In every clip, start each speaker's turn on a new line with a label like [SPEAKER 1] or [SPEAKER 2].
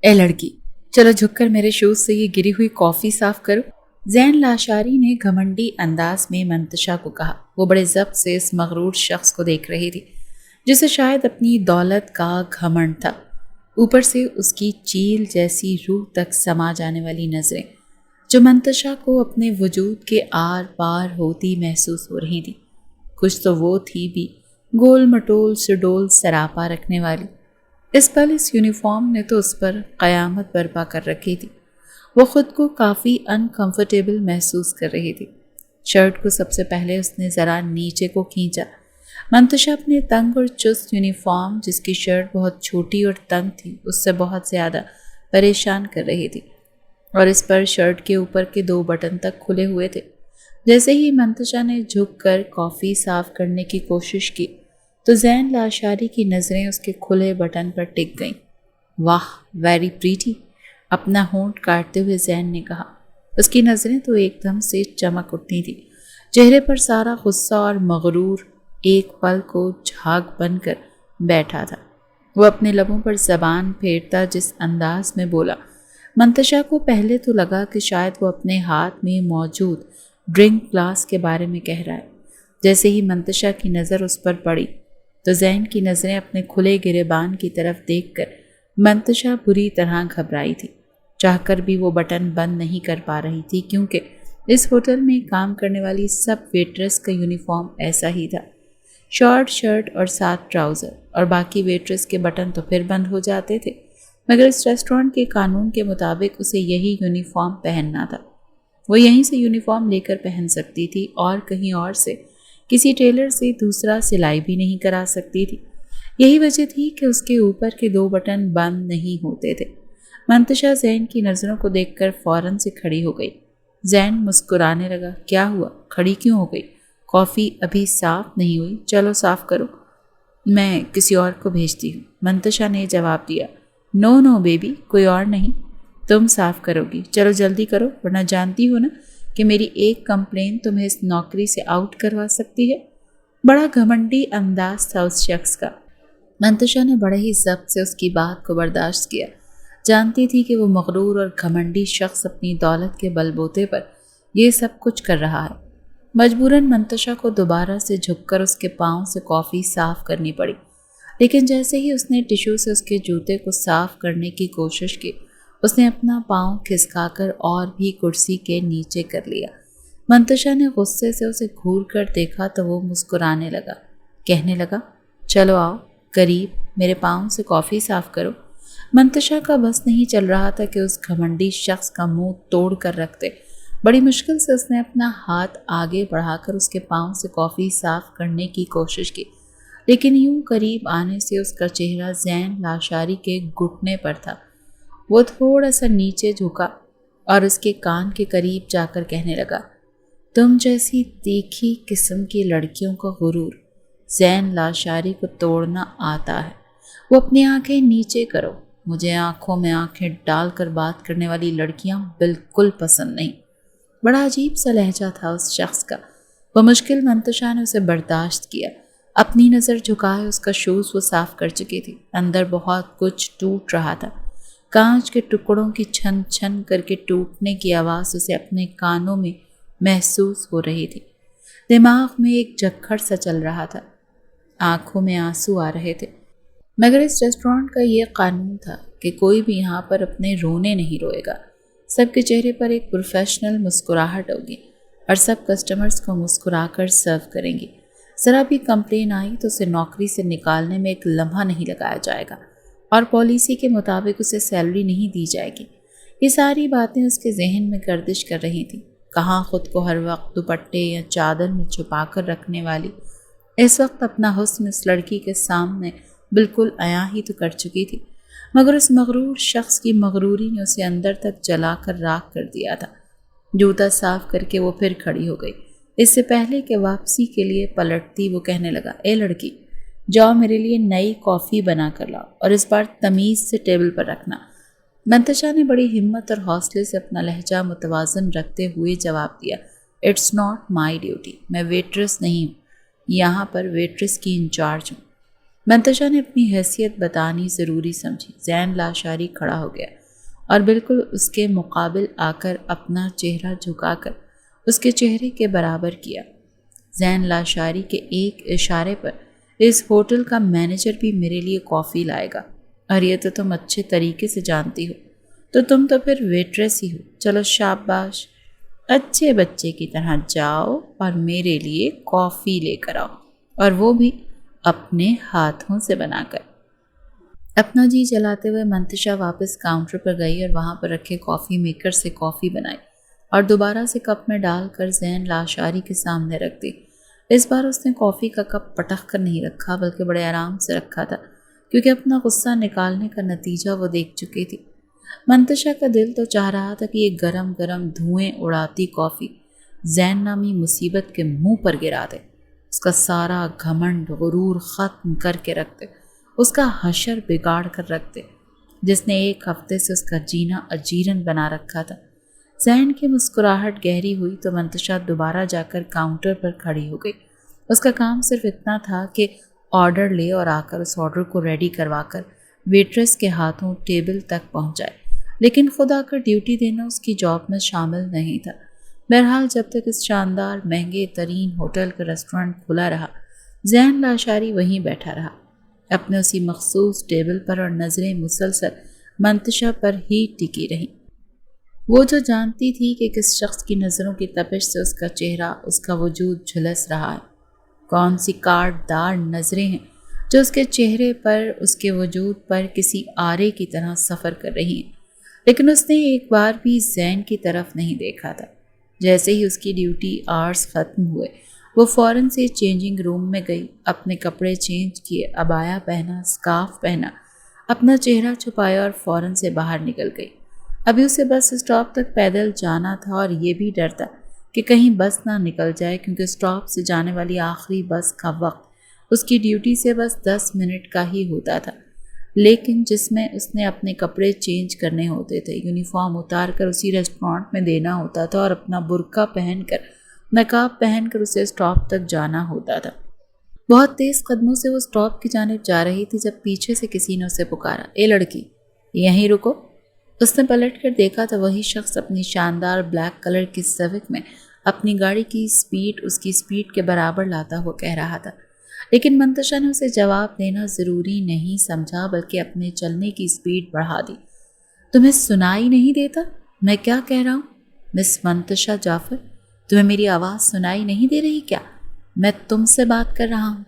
[SPEAKER 1] اے لڑکی، چلو جھک کر میرے شوز سے یہ گری ہوئی کافی صاف کرو۔ زین لاشاری نے گھمنڈی انداز میں منتشا کو کہا۔ وہ بڑے ضبط سے اس مغرور شخص کو دیکھ رہی تھی جسے شاید اپنی دولت کا گھمنڈ تھا، اوپر سے اس کی چیل جیسی روح تک سما جانے والی نظریں جو منتشا کو اپنے وجود کے آر پار ہوتی محسوس ہو رہی تھی۔ کچھ تو وہ تھی بھی گول مٹول سڈول سراپا رکھنے والی۔ اس پل اس یونیفارم نے تو اس پر قیامت برپا کر رکھی تھی۔ وہ خود کو کافی انکمفرٹیبل محسوس کر رہی تھی۔ شرٹ کو سب سے پہلے اس نے ذرا نیچے کو کھینچا۔ منتشا اپنے تنگ اور چست یونیفارم، جس کی شرٹ بہت چھوٹی اور تنگ تھی، اس سے بہت زیادہ پریشان کر رہی تھی، اور اس پر شرٹ کے اوپر کے 2 بٹن تک کھلے ہوئے تھے۔ جیسے ہی منتشا نے جھک کر کافی صاف کرنے کی کوشش کی تو زین لاشاری کی نظریں اس کے کھلے بٹن پر ٹک گئیں۔ واہ، ویری پریٹی، اپنا ہونٹ کاٹتے ہوئے زین نے کہا۔ اس کی نظریں تو ایک دم سے چمک اٹھتی تھی، چہرے پر سارا غصہ اور مغرور ایک پل کو جھاگ بن کر بیٹھا تھا۔ وہ اپنے لبوں پر زبان پھیرتا جس انداز میں بولا، منتشا کو پہلے تو لگا کہ شاید وہ اپنے ہاتھ میں موجود ڈرنک گلاس کے بارے میں کہہ رہا ہے۔ جیسے ہی منتشا کی نظر اس پر پڑی تو زین کی نظریں اپنے کھلے گریبان کی طرف دیکھ کر منتشا بری طرح گھبرائی تھی۔ چاہ کر بھی وہ بٹن بند نہیں کر پا رہی تھی، کیونکہ اس ہوٹل میں کام کرنے والی سب ویٹرس کا یونیفارم ایسا ہی تھا، شارٹ شرٹ اور ساتھ ٹراؤزر، اور باقی ویٹرس کے بٹن تو پھر بند ہو جاتے تھے، مگر اس ریسٹورنٹ کے قانون کے مطابق اسے یہی یونیفارم پہننا تھا۔ وہ یہیں سے یونیفارم لے کر پہن سکتی تھی اور کہیں اور سے کسی ٹیلر سے دوسرا سلائی بھی نہیں کرا سکتی تھی۔ یہی وجہ تھی کہ اس کے اوپر کے 2 بٹن بند نہیں ہوتے تھے۔ منتشا زین کی نظروں کو دیکھ کر فوراً سے کھڑی ہو گئی۔ زین مسکرانے لگا۔ کیا ہوا؟ کھڑی کیوں ہو گئی؟ کافی ابھی صاف نہیں ہوئی، چلو صاف کرو، میں کسی اور کو بھیجتی ہوں، منتشا نے جواب دیا۔ نو نو بیبی، کوئی اور نہیں، تم صاف کرو گی، چلو جلدی کرو، ورنہ جانتی ہو نا کہ میری ایک کمپلین تمہیں اس نوکری سے آؤٹ کروا سکتی ہے۔ بڑا گھمنڈی انداز تھا اس شخص کا۔ منتشا نے بڑے ہی ضبط سے اس کی بات کو برداشت کیا۔ جانتی تھی کہ وہ مغرور اور گھمنڈی شخص اپنی دولت کے بل بوتے پر یہ سب کچھ کر رہا ہے۔ مجبوراً منتشا کو دوبارہ سے جھک کر اس کے پاؤں سے کافی صاف کرنی پڑی، لیکن جیسے ہی اس نے ٹیشو سے اس کے جوتے کو صاف کرنے کی کوشش کی، اس نے اپنا پاؤں کھسکا کر اور بھی کرسی کے نیچے کر لیا۔ منتشا نے غصے سے اسے گھور کر دیکھا تو وہ مسکرانے لگا، کہنے لگا، چلو آؤ قریب، میرے پاؤں سے کافی صاف کرو۔ منتشا کا بس نہیں چل رہا تھا کہ اس گھمنڈی شخص کا منہ توڑ کر رکھ دے۔ بڑی مشکل سے اس نے اپنا ہاتھ آگے بڑھا کر اس کے پاؤں سے کافی صاف کرنے کی کوشش کی، لیکن یوں قریب آنے سے اس کا چہرہ زین لاشاری کے گھٹنے پر تھا۔ وہ تھوڑا سا نیچے جھکا اور اس کے کان کے قریب جا کر کہنے لگا، تم جیسی تیکھی قسم کی لڑکیوں کا غرور زین لاشاری کو توڑنا آتا ہے۔ وہ اپنی آنکھیں نیچے کرو، مجھے آنکھوں میں آنکھیں ڈال کر بات کرنے والی لڑکیاں بالکل پسند نہیں۔ بڑا عجیب سا لہجہ تھا اس شخص کا۔ وہ مشکل منتشا نے اسے برداشت کیا۔ اپنی نظر جھکائے اس کا شوز وہ صاف کر چکی تھی۔ اندر بہت کچھ ٹوٹ رہا تھا۔ کانچ کے ٹکڑوں کی چھن چھن کر کے ٹوٹنے کی آواز اسے اپنے کانوں میں محسوس ہو رہی تھی۔ دماغ میں ایک جھکڑ سا چل رہا تھا، آنکھوں میں آنسو آ رہے تھے، مگر اس ریسٹورنٹ کا یہ قانون تھا کہ کوئی بھی یہاں پر اپنے رونے نہیں روئے گا۔ سب کے چہرے پر ایک پروفیشنل مسکراہٹ ہوگی اور سب کسٹمرز کو مسکرا کر سرو کریں گی۔ ذرا بھی کمپلین آئی تو اسے نوکری سے نکالنے میں ایک لمحہ نہیں لگایا جائے گا، اور پالیسی کے مطابق اسے سیلری نہیں دی جائے گی۔ یہ ساری باتیں اس کے ذہن میں گردش کر رہی تھیں۔ کہاں خود کو ہر وقت دوپٹے یا چادر میں چھپا کر رکھنے والی اس وقت اپنا حسن اس لڑکی کے سامنے بالکل عیاں ہی تو کر چکی تھی، مگر اس مغرور شخص کی مغروری نے اسے اندر تک جلا کر راکھ کر دیا تھا۔ جوتا صاف کر کے وہ پھر کھڑی ہو گئی۔ اس سے پہلے کہ واپسی کے لیے پلٹتی وہ کہنے لگا، اے لڑکی، جاؤ میرے لیے نئی کافی بنا کر لاؤ، اور اس بار تمیز سے ٹیبل پر رکھنا۔ منتشا نے بڑی ہمت اور حوصلے سے اپنا لہجہ متوازن رکھتے ہوئے جواب دیا، اٹس ناٹ مائی ڈیوٹی، میں ویٹرس نہیں ہوں، یہاں پر ویٹرس کی انچارج ہوں۔ منتشا نے اپنی حیثیت بتانی ضروری سمجھی۔ زین لاشاری کھڑا ہو گیا اور بالکل اس کے مقابل آ کر اپنا چہرہ جھکا کر اس کے چہرے کے برابر کیا۔ زین لاشاری کے ایک اشارے پر اس ہوٹل کا مینیجر بھی میرے لیے کافی لائے گا، اور یہ تو تم اچھے طریقے سے جانتی ہو، تو تم تو پھر ویٹریس ہی ہو۔ چلو شاباش، اچھے بچے کی طرح جاؤ اور میرے لیے کافی لے کر آؤ، اور وہ بھی اپنے ہاتھوں سے بنا کر۔ اپنا جی چلاتے ہوئے منتشا واپس کاؤنٹر پر گئی اور وہاں پر رکھے کافی میکر سے کافی بنائی اور دوبارہ سے کپ میں ڈال کر زین لاشاری کے سامنے رکھ دی۔ اس بار اس نے کافی کا کپ پٹخ کر نہیں رکھا، بلکہ بڑے آرام سے رکھا تھا، کیونکہ اپنا غصہ نکالنے کا نتیجہ وہ دیکھ چکی تھی۔ منتشا کا دل تو چاہ رہا تھا کہ یہ گرم گرم دھوئیں اڑاتی کافی زین نامی مصیبت کے منہ پر گرا دے، اس کا سارا گھمنڈ غرور ختم کر کے رکھ دے، اس کا حشر بگاڑ کر رکھ دے، جس نے ایک ہفتے سے اس کا جینا اجیرن بنا رکھا تھا۔ زین کی مسکراہٹ گہری ہوئی تو منتشا دوبارہ جا کر کاؤنٹر پر کھڑی ہو گئی۔ اس کا کام صرف اتنا تھا کہ آرڈر لے اور آ کر اس آرڈر کو ریڈی کروا کر ویٹریس کے ہاتھوں ٹیبل تک پہنچائے، لیکن خود آ کر ڈیوٹی دینا اس کی جاب میں شامل نہیں تھا۔ بہرحال جب تک اس شاندار مہنگے ترین ہوٹل کا ریسٹورینٹ کھلا رہا، زین لاشاری وہیں بیٹھا رہا اپنے اسی مخصوص ٹیبل پر، اور نظریں مسلسل منتشا پر ہی ٹکی رہیں۔ وہ جو جانتی تھی کہ کس شخص کی نظروں کی تپش سے اس کا چہرہ، اس کا وجود جھلس رہا ہے، کون سی کاٹ دار نظریں ہیں جو اس کے چہرے پر، اس کے وجود پر کسی آرے کی طرح سفر کر رہی ہیں، لیکن اس نے ایک بار بھی زین کی طرف نہیں دیکھا تھا۔ جیسے ہی اس کی ڈیوٹی آورز ختم ہوئے، وہ فوراً سے چینجنگ روم میں گئی، اپنے کپڑے چینج کیے، عبایا پہنا، اسکارف پہنا، اپنا چہرہ چھپایا اور فوراً سے باہر نکل گئی۔ ابھی اسے بس اسٹاپ تک پیدل جانا تھا، اور یہ بھی ڈر تھا کہ کہیں بس نہ نکل جائے، کیونکہ اسٹاپ سے جانے والی آخری بس کا وقت اس کی ڈیوٹی سے بس 10 منٹ کا ہی ہوتا تھا، لیکن جس میں اس نے اپنے کپڑے چینج کرنے ہوتے تھے، یونیفارم اتار کر اسی ریسٹورانٹ میں دینا ہوتا تھا، اور اپنا برقع پہن کر، نقاب پہن کر اسے اسٹاپ تک جانا ہوتا تھا۔ بہت تیز قدموں سے وہ اسٹاپ کی جانب جا رہی تھی جب پیچھے سے کسی نے اسے پکارا، اے لڑکی، یہیں رکو۔ اس نے پلٹ کر دیکھا تو وہی شخص اپنی شاندار بلیک کلر کی سیوک میں اپنی گاڑی کی سپیڈ اس کی سپیڈ کے برابر لاتا ہوا کہہ رہا تھا، لیکن منتشا نے اسے جواب دینا ضروری نہیں سمجھا، بلکہ اپنے چلنے کی سپیڈ بڑھا دی۔ تمہیں سنائی نہیں دیتا میں کیا کہہ رہا ہوں؟ مس منتشا جعفر، تمہیں میری آواز سنائی نہیں دے رہی کیا؟ میں تم سے بات کر رہا ہوں۔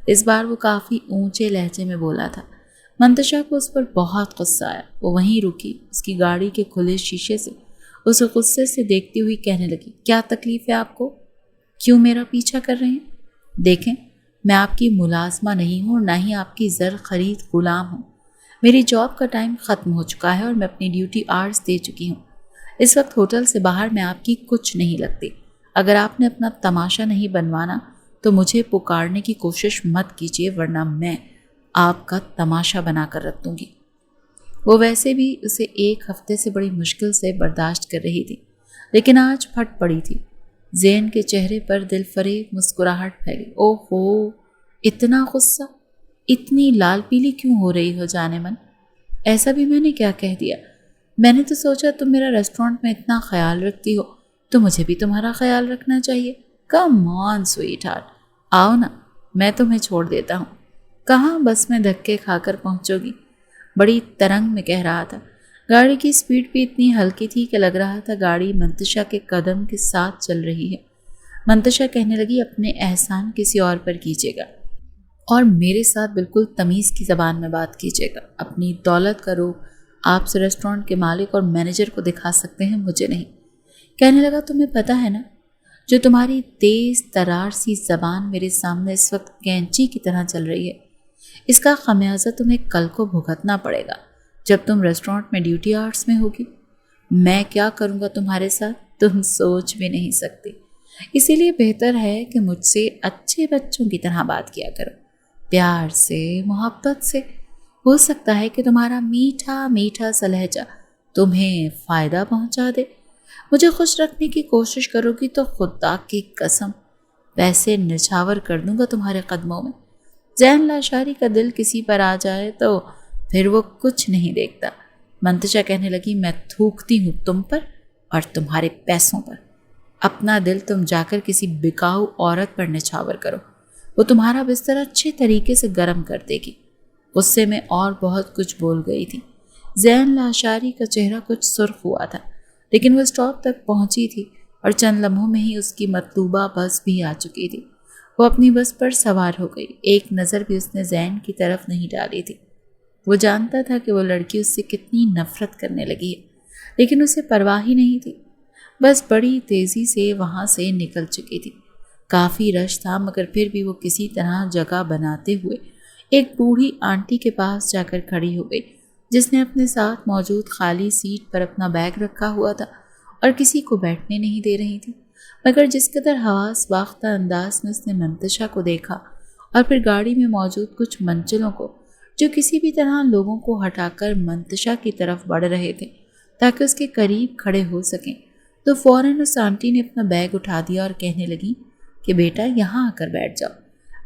[SPEAKER 1] اس بار وہ کافی اونچے لہجے میں بولا تھا۔ منتشا کو اس پر بہت غصہ آیا۔ وہ وہیں رکی، اس کی گاڑی کے کھلے شیشے سے اسے غصے سے دیکھتی ہوئی کہنے لگی، کیا تکلیف ہے آپ کو؟ کیوں میرا پیچھا کر رہے ہیں؟ دیکھیں، میں آپ کی ملازمہ نہیں ہوں اور نہ ہی آپ کی زر خرید غلام ہوں۔ میری جاب کا ٹائم ختم ہو چکا ہے اور میں اپنی ڈیوٹی آورز دے چکی ہوں۔ اس وقت ہوٹل سے باہر میں آپ کی کچھ نہیں لگتی۔ اگر آپ نے اپنا تماشا نہیں بنوانا تو مجھے پکارنے کی کوشش مت کیجیے، ورنہ میں آپ کا تماشا بنا کر رکھ دوں گی۔ وہ ویسے بھی اسے ایک ہفتے سے بڑی مشکل سے برداشت کر رہی تھی، لیکن آج پھٹ پڑی تھی۔ زین کے چہرے پر دل فریب مسکراہٹ پھیلی۔ او ہو، اتنا غصہ، اتنی لال پیلی کیوں ہو رہی ہو جانے من؟ ایسا بھی میں نے کیا کہہ دیا؟ میں نے تو سوچا تم میرا ریسٹورینٹ میں اتنا خیال رکھتی ہو تو مجھے بھی تمہارا خیال رکھنا چاہیے۔ کم آن سویٹ ہارٹ، آؤ نا، میں تمہیں چھوڑ دیتا ہوں۔ کہاں بس میں دھکے کھا کر پہنچو گی؟ بڑی ترنگ میں کہہ رہا تھا۔ گاڑی کی سپیڈ بھی اتنی ہلکی تھی کہ لگ رہا تھا گاڑی منتشا کے قدم کے ساتھ چل رہی ہے۔ منتشا کہنے لگی، اپنے احسان کسی اور پر کیجیے گا اور میرے ساتھ بالکل تمیز کی زبان میں بات کیجیے گا۔ اپنی دولت کا روپ آپ سے ریسٹورینٹ کے مالک اور مینیجر کو دکھا سکتے ہیں، مجھے نہیں۔ کہنے لگا، تمہیں پتہ ہے نا، جو تمہاری تیز ترار سی زبان میرے سامنے اس وقت کینچی کی طرح چل رہی ہے، اس کا خمیازہ تمہیں کل کو بھگتنا پڑے گا جب تم ریسٹورینٹ میں ڈیوٹی آورز میں ہوگی۔ میں کیا کروں گا تمہارے ساتھ تم سوچ بھی نہیں سکتی۔ اسی لیے بہتر ہے کہ مجھ سے اچھے بچوں کی طرح بات کیا کرو، پیار سے، محبت سے۔ ہو سکتا ہے کہ تمہارا میٹھا میٹھا سا لہجہ تمہیں فائدہ پہنچا دے۔ مجھے خوش رکھنے کی کوشش کرو گی تو خدا کی قسم پیسے نچھاور کر دوں گا تمہارے قدموں میں۔ زین لاشاری کا دل کسی پر آ جائے تو پھر وہ کچھ نہیں دیکھتا۔ منتشا کہنے لگی، میں تھوکتی ہوں تم پر اور تمہارے پیسوں پر۔ اپنا دل تم جا کر کسی بکاؤ عورت پر نچھاور کرو، وہ تمہارا بستر اچھے طریقے سے گرم کر دے گی۔ غصے میں اور بہت کچھ بول گئی تھی۔ زین لاشاری کا چہرہ کچھ سرخ ہوا تھا، لیکن وہ اسٹاپ تک پہنچی تھی اور چند لمحوں میں ہی اس کی مطلوبہ بس بھی آ چکی تھی۔ وہ اپنی بس پر سوار ہو گئی۔ ایک نظر بھی اس نے زین کی طرف نہیں ڈالی تھی۔ وہ جانتا تھا کہ وہ لڑکی اس سے کتنی نفرت کرنے لگی ہے، لیکن اسے پرواہ ہی نہیں تھی۔ بس بڑی تیزی سے وہاں سے نکل چکی تھی۔ کافی رش تھا، مگر پھر بھی وہ کسی طرح جگہ بناتے ہوئے ایک بوڑھی آنٹی کے پاس جا کر کھڑی ہو گئی، جس نے اپنے ساتھ موجود خالی سیٹ پر اپنا بیگ رکھا ہوا تھا اور کسی کو بیٹھنے نہیں دے رہی تھی۔ مگر جس قدر حواس باختہ انداز میں اس نے منتشا کو دیکھا اور پھر گاڑی میں موجود کچھ منچلوں کو، جو کسی بھی طرح لوگوں کو ہٹا کر منتشا کی طرف بڑھ رہے تھے تاکہ اس کے قریب کھڑے ہو سکیں، تو فوراً اس آنٹی نے اپنا بیگ اٹھا دیا اور کہنے لگی کہ بیٹا یہاں آ کر بیٹھ جاؤ۔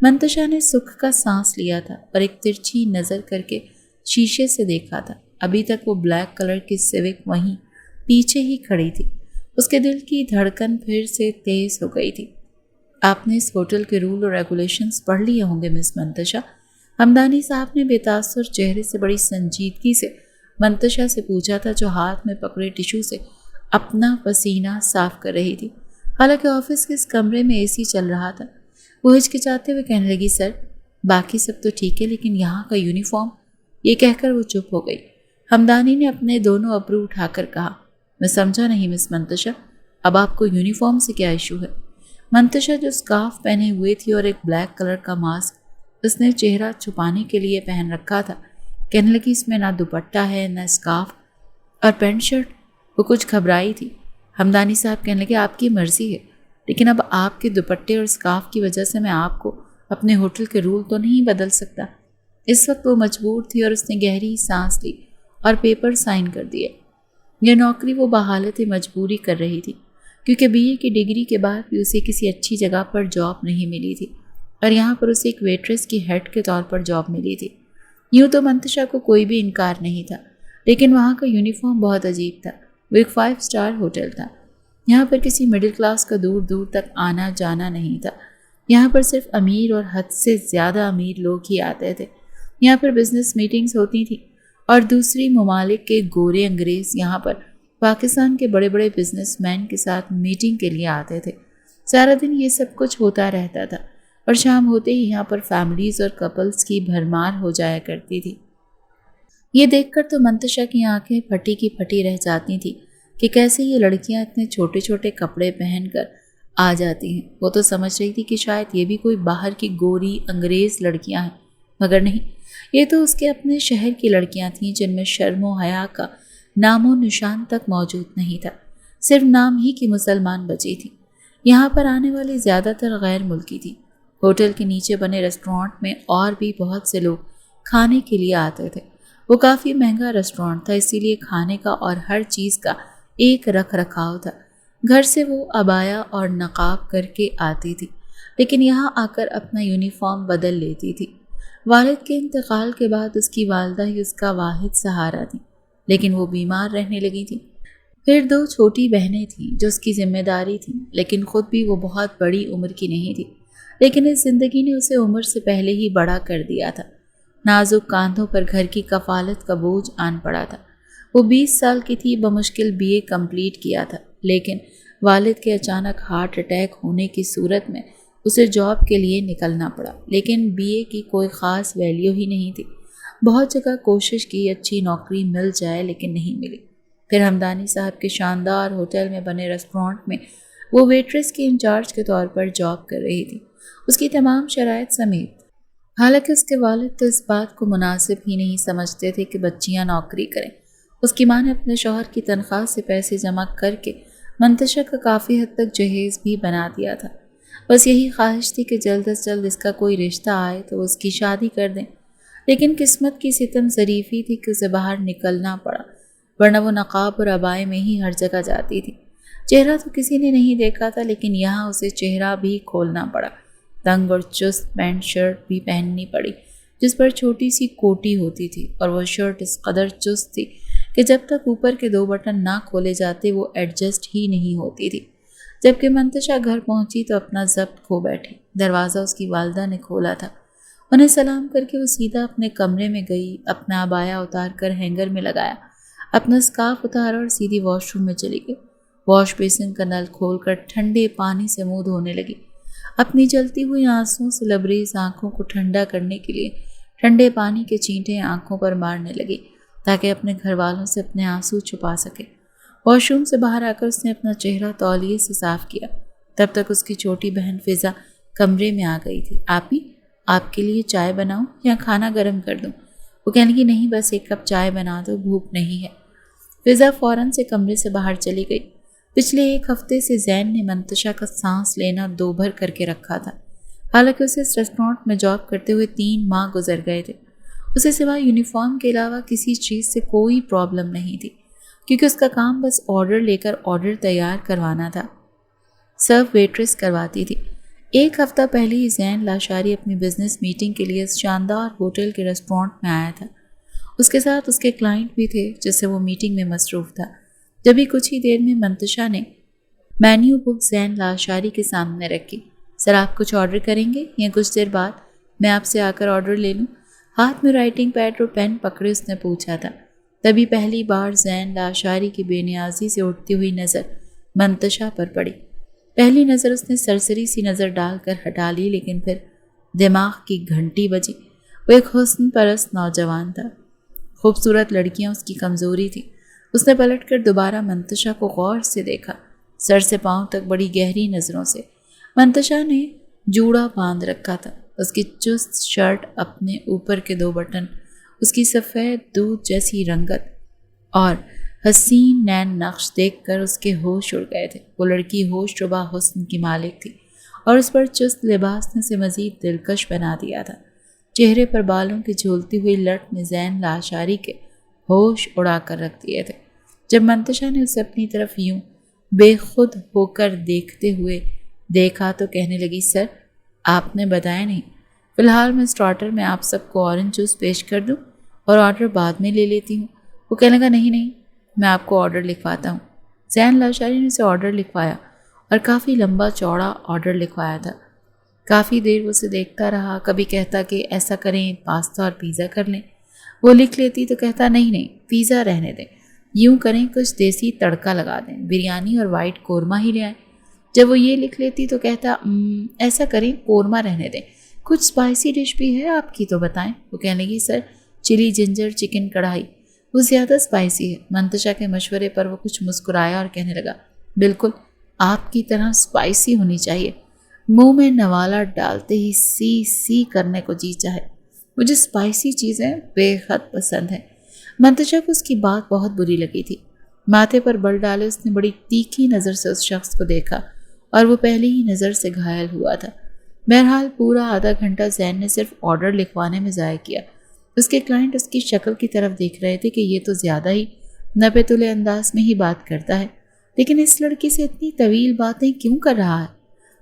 [SPEAKER 1] منتشا نے سکھ کا سانس لیا تھا اور ایک ترچھی نظر کر کے شیشے سے دیکھا تھا۔ ابھی تک وہ بلیک کلر کی سیوک وہیں پیچھے ہی کھڑی تھی۔ اس کے دل کی دھڑکن پھر سے تیز ہو گئی تھی۔ آپ نے اس ہوٹل کے رول اور ریگولیشنز پڑھ لیے ہوں گے مس منتشا؟ ہمدانی صاحب نے بے تاثر چہرے سے بڑی سنجیدگی سے منتشا سے پوچھا تھا، جو ہاتھ میں پکڑے ٹیشو سے اپنا پسینہ صاف کر رہی تھی۔ حالانکہ آفس کے اس کمرے میں اے سی چل رہا تھا۔ وہ ہچکچاتے ہوئے کہنے لگی، سر باقی سب تو ٹھیک ہے، لیکن یہاں کا یونیفارم۔ یہ کہہ کر وہ چپ ہو گئی۔ ہمدانی نے اپنے دونوں ابرو اٹھا کر کہا، میں سمجھا نہیں مس منتشا، اب آپ کو یونیفارم سے کیا ایشو ہے؟ منتشا جو اسکارف پہنے ہوئے تھی اور ایک بلیک کلر کا ماسک اس نے چہرہ چھپانے کے لیے پہن رکھا تھا، کہنے لگی، اس میں نہ دوپٹہ ہے نہ اسکارف اور پینٹ شرٹ۔ وہ کچھ گھبرائی تھی۔ ہمدانی صاحب کہنے لگے، آپ کی مرضی ہے، لیکن اب آپ کے دوپٹے اور اسکارف کی وجہ سے میں آپ کو اپنے ہوٹل کے رول تو نہیں بدل سکتا۔ اس وقت وہ مجبور تھی اور اس نے گہری سانس لی اور پیپر سائن کر دیے۔ یہ نوکری وہ بحالت مجبوری کر رہی تھی، کیونکہ بی اے کی ڈگری کے بعد بھی اسے کسی اچھی جگہ پر جاب نہیں ملی تھی اور یہاں پر اسے ایک ویٹریس کی ہیڈ کے طور پر جاب ملی تھی۔ یوں تو منتشا کو کوئی بھی انکار نہیں تھا، لیکن وہاں کا یونیفارم بہت عجیب تھا۔ وہ ایک 5 اسٹار ہوٹل تھا۔ یہاں پر کسی مڈل کلاس کا دور دور تک آنا جانا نہیں تھا۔ یہاں پر صرف امیر اور حد سے زیادہ امیر لوگ ہی آتے تھے۔ یہاں پر بزنس میٹنگز ہوتی تھیں اور دوسری ممالک کے گورے انگریز یہاں پر پاکستان کے بڑے بڑے بزنس مین کے ساتھ میٹنگ کے لیے آتے تھے۔ سارا دن یہ سب کچھ ہوتا رہتا تھا اور شام ہوتے ہی یہاں پر فیملیز اور کپلز کی بھرمار ہو جایا کرتی تھی۔ یہ دیکھ کر تو منتشا کی آنکھیں پھٹی کی پھٹی رہ جاتی تھیں کہ کیسے یہ لڑکیاں اتنے چھوٹے چھوٹے کپڑے پہن کر آ جاتی ہیں۔ وہ تو سمجھ رہی تھی کہ شاید یہ بھی کوئی باہر کی گوری انگریز لڑکیاں ہیں، مگر نہیں، یہ تو اس کے اپنے شہر کی لڑکیاں تھیں، جن میں شرم و حیا کا نام و نشان تک موجود نہیں تھا۔ صرف نام ہی کی مسلمان بچی تھی۔ یہاں پر آنے والی زیادہ تر غیر ملکی تھی۔ ہوٹل کے نیچے بنے ریسٹورانٹ میں اور بھی بہت سے لوگ کھانے کے لیے آتے تھے۔ وہ کافی مہنگا ریسٹورانٹ تھا، اسی لیے کھانے کا اور ہر چیز کا ایک رکھ رکھاؤ تھا۔ گھر سے وہ عبایا اور نقاب کر کے آتی تھی، لیکن یہاں آ کر اپنا یونیفارم بدل لیتی تھی۔ والد کے انتقال کے بعد اس کی والدہ ہی اس کا واحد سہارا تھی، لیکن وہ بیمار رہنے لگی تھی۔ پھر 2 چھوٹی بہنیں تھیں جو اس کی ذمہ داری تھیں، لیکن خود بھی وہ بہت بڑی عمر کی نہیں تھی۔ لیکن اس زندگی نے اسے عمر سے پہلے ہی بڑا کر دیا تھا۔ نازک کاندھوں پر گھر کی کفالت کا بوجھ آن پڑا تھا۔ وہ 20 سال کی تھی، بمشکل بی اے کمپلیٹ کیا تھا، لیکن والد کے اچانک ہارٹ اٹیک ہونے کی صورت میں اسے جاب کے لیے نکلنا پڑا۔ لیکن بی اے کی کوئی خاص ویلیو ہی نہیں تھی۔ بہت جگہ کوشش کی اچھی نوکری مل جائے، لیکن نہیں ملی۔ پھر ہمدانی صاحب کے شاندار ہوٹل میں بنے ریسٹورانٹ میں وہ ویٹریس کی انچارج کے طور پر جاب کر رہی تھی، اس کی تمام شرائط سمیت۔ حالانکہ اس کے والد تو اس بات کو مناسب ہی نہیں سمجھتے تھے کہ بچیاں نوکری کریں۔ اس کی ماں نے اپنے شوہر کی تنخواہ سے پیسے جمع کر کے منتشا کا کافی حد تک جہیز بھی بنا دیا تھا۔ بس یہی خواہش تھی کہ جلد از جلد اس کا کوئی رشتہ آئے تو اس کی شادی کر دیں، لیکن قسمت کی ستم ظریفی تھی کہ اسے باہر نکلنا پڑا، ورنہ وہ نقاب اور عبائے میں ہی ہر جگہ جاتی تھی۔ چہرہ تو کسی نے نہیں دیکھا تھا، لیکن یہاں اسے چہرہ بھی کھولنا پڑا تنگ اور چست پینٹ شرٹ بھی پہننی پڑی جس پر چھوٹی سی کوٹی ہوتی تھی، اور وہ شرٹ اس قدر چست تھی کہ جب تک اوپر کے 2 بٹن نہ کھولے جاتے وہ ایڈجسٹ ہی نہیں ہوتی تھی۔ جبکہ منتشا گھر پہنچی تو اپنا ضبط کھو بیٹھی۔ دروازہ اس کی والدہ نے کھولا تھا۔ انہیں سلام کر کے وہ سیدھا اپنے کمرے میں گئی، اپنا عبایا اتار کر ہینگر میں لگایا، اپنا اسکارف اتارا اور سیدھی واش روم میں چلی گئی۔ واش بیسن کا نل کھول کر ٹھنڈے پانی سے منہ دھونے لگی۔ اپنی جلتی ہوئی آنسوؤں سے لبریز آنکھوں کو ٹھنڈا کرنے کے لیے ٹھنڈے پانی کے چینٹے آنکھوں پر مارنے لگی تاکہ اپنے گھر والوں سے اپنے آنسو چھپا سکے۔ واش روم سے باہر آ کر اس نے اپنا چہرہ تولیے سے صاف کیا۔ تب تک اس کی چھوٹی بہن فضا کمرے میں آ گئی تھی۔ آپی، آپ کے لیے چائے بناؤں یا کھانا گرم کر دوں؟ وہ کہنے لگی نہیں، بس 1 کپ چائے بنا دو، بھوک نہیں ہے۔ فضا فوراً سے کمرے سے باہر چلی گئی۔ پچھلے 1 ہفتے سے زین نے منتشا کا سانس لینا دوبھر کر کے رکھا تھا۔ حالانکہ اسے اس ریسٹورانٹ میں جاب کرتے ہوئے 3 ماہ گزر گئے تھے۔ اسے سوائے یونیفارم کے علاوہ کسی چیز سے کوئی پرابلم نہیں تھی، کیونکہ اس کا کام بس آرڈر لے کر آرڈر تیار کروانا تھا۔ سرو ویٹریس کرواتی تھی۔ 1 ہفتہ پہلے ہی زین لاشاری اپنی بزنس میٹنگ کے لیے اس شاندار ہوٹل کے ریسٹورانٹ میں آیا تھا۔ اس کے ساتھ اس کے کلائنٹ بھی تھے جس سے وہ میٹنگ میں مصروف تھا۔ جبھی کچھ ہی دیر میں منتشا نے مینیو بک زین لاشاری کے سامنے رکھی۔ سر، آپ کچھ آرڈر کریں گے یا کچھ دیر بعد میں آپ سے آ کر آرڈر لے لوں؟ ہاتھ میں رائٹنگ پیڈ اور پین پکڑے اس نے پوچھا تھا۔ تبھی پہلی بار زین لاشاری کی بے نیازی سے اٹھتی ہوئی نظر منتشا پر پڑی۔ پہلی نظر اس نے سرسری سی نظر ڈال کر ہٹا لی، لیکن پھر دماغ کی گھنٹی بجی۔ وہ ایک حسن پرست نوجوان تھا۔ خوبصورت لڑکیاں اس کی کمزوری تھی۔ اس نے پلٹ کر دوبارہ منتشا کو غور سے دیکھا، سر سے پاؤں تک بڑی گہری نظروں سے۔ منتشا نے جوڑا باندھ رکھا تھا۔ اس کی چست شرٹ، اپنے اوپر کے 2 بٹن، اس کی سفید دودھ جیسی رنگت اور حسین نین نقش دیکھ کر اس کے ہوش اڑ گئے تھے۔ وہ لڑکی ہوش ربا حسن کی مالک تھی اور اس پر چست لباس نے اسے مزید دلکش بنا دیا تھا۔ چہرے پر بالوں کی جھولتی ہوئی لٹ نے زین لاشاری کے ہوش اڑا کر رکھ دیے تھے۔ جب منتشا نے اسے اپنی طرف یوں بے خود ہو کر دیکھتے ہوئے دیکھا تو کہنے لگی، سر، آپ نے بتایا نہیں۔ فی الحال میں اسٹارٹر میں آپ سب کو اورنج جوس پیش کر دوں اور آرڈر بعد میں لے لیتی ہوں۔ وہ کہنے لگا، نہیں، میں آپ کو آرڈر لکھواتا ہوں۔ زین لاشاری نے اسے آرڈر لکھوایا اور کافی لمبا چوڑا آرڈر لکھوایا تھا۔ کافی دیر وہ اسے دیکھتا رہا، کبھی کہتا کہ ایسا کریں، پاستا اور پیزا کر لیں۔ وہ لکھ لیتی تو کہتا نہیں، پیزا رہنے دیں، یوں کریں کچھ دیسی تڑکا لگا دیں، بریانی اور وائٹ قورمہ ہی لے آئیں۔ جب وہ یہ لکھ لیتی تو کہتا ایسا کریں، قورمہ رہنے دیں، کچھ اسپائسی ڈش بھی ہے آپ کی تو بتائیں۔ وہ کہنے لگی، سر، چلی جنجر چکن کڑھائی، وہ زیادہ اسپائسی ہے۔ منتشا کے مشورے پر وہ کچھ مسکرایا اور کہنے لگا، بالکل آپ کی طرح اسپائسی ہونی چاہیے۔ منہ میں نوالا ڈالتے ہی سی سی کرنے کو جی چاہے۔ مجھے اسپائسی چیزیں بے حد پسند ہیں۔ منتشا کو اس کی بات بہت بری لگی تھی۔ ماتھے پر بل ڈالے اس نے بڑی تیکھی نظر سے اس شخص کو دیکھا اور وہ پہلی ہی نظر سے گھائل ہوا تھا۔ بہرحال پورا آدھا گھنٹہ زین نے صرف آرڈر لکھوانے میں ضائع کیا۔ اس کے کلائنٹ اس کی شکل کی طرف دیکھ رہے تھے کہ یہ تو زیادہ ہی نپے تلے انداز میں ہی بات کرتا ہے، لیکن اس لڑکی سے اتنی طویل باتیں کیوں کر رہا ہے؟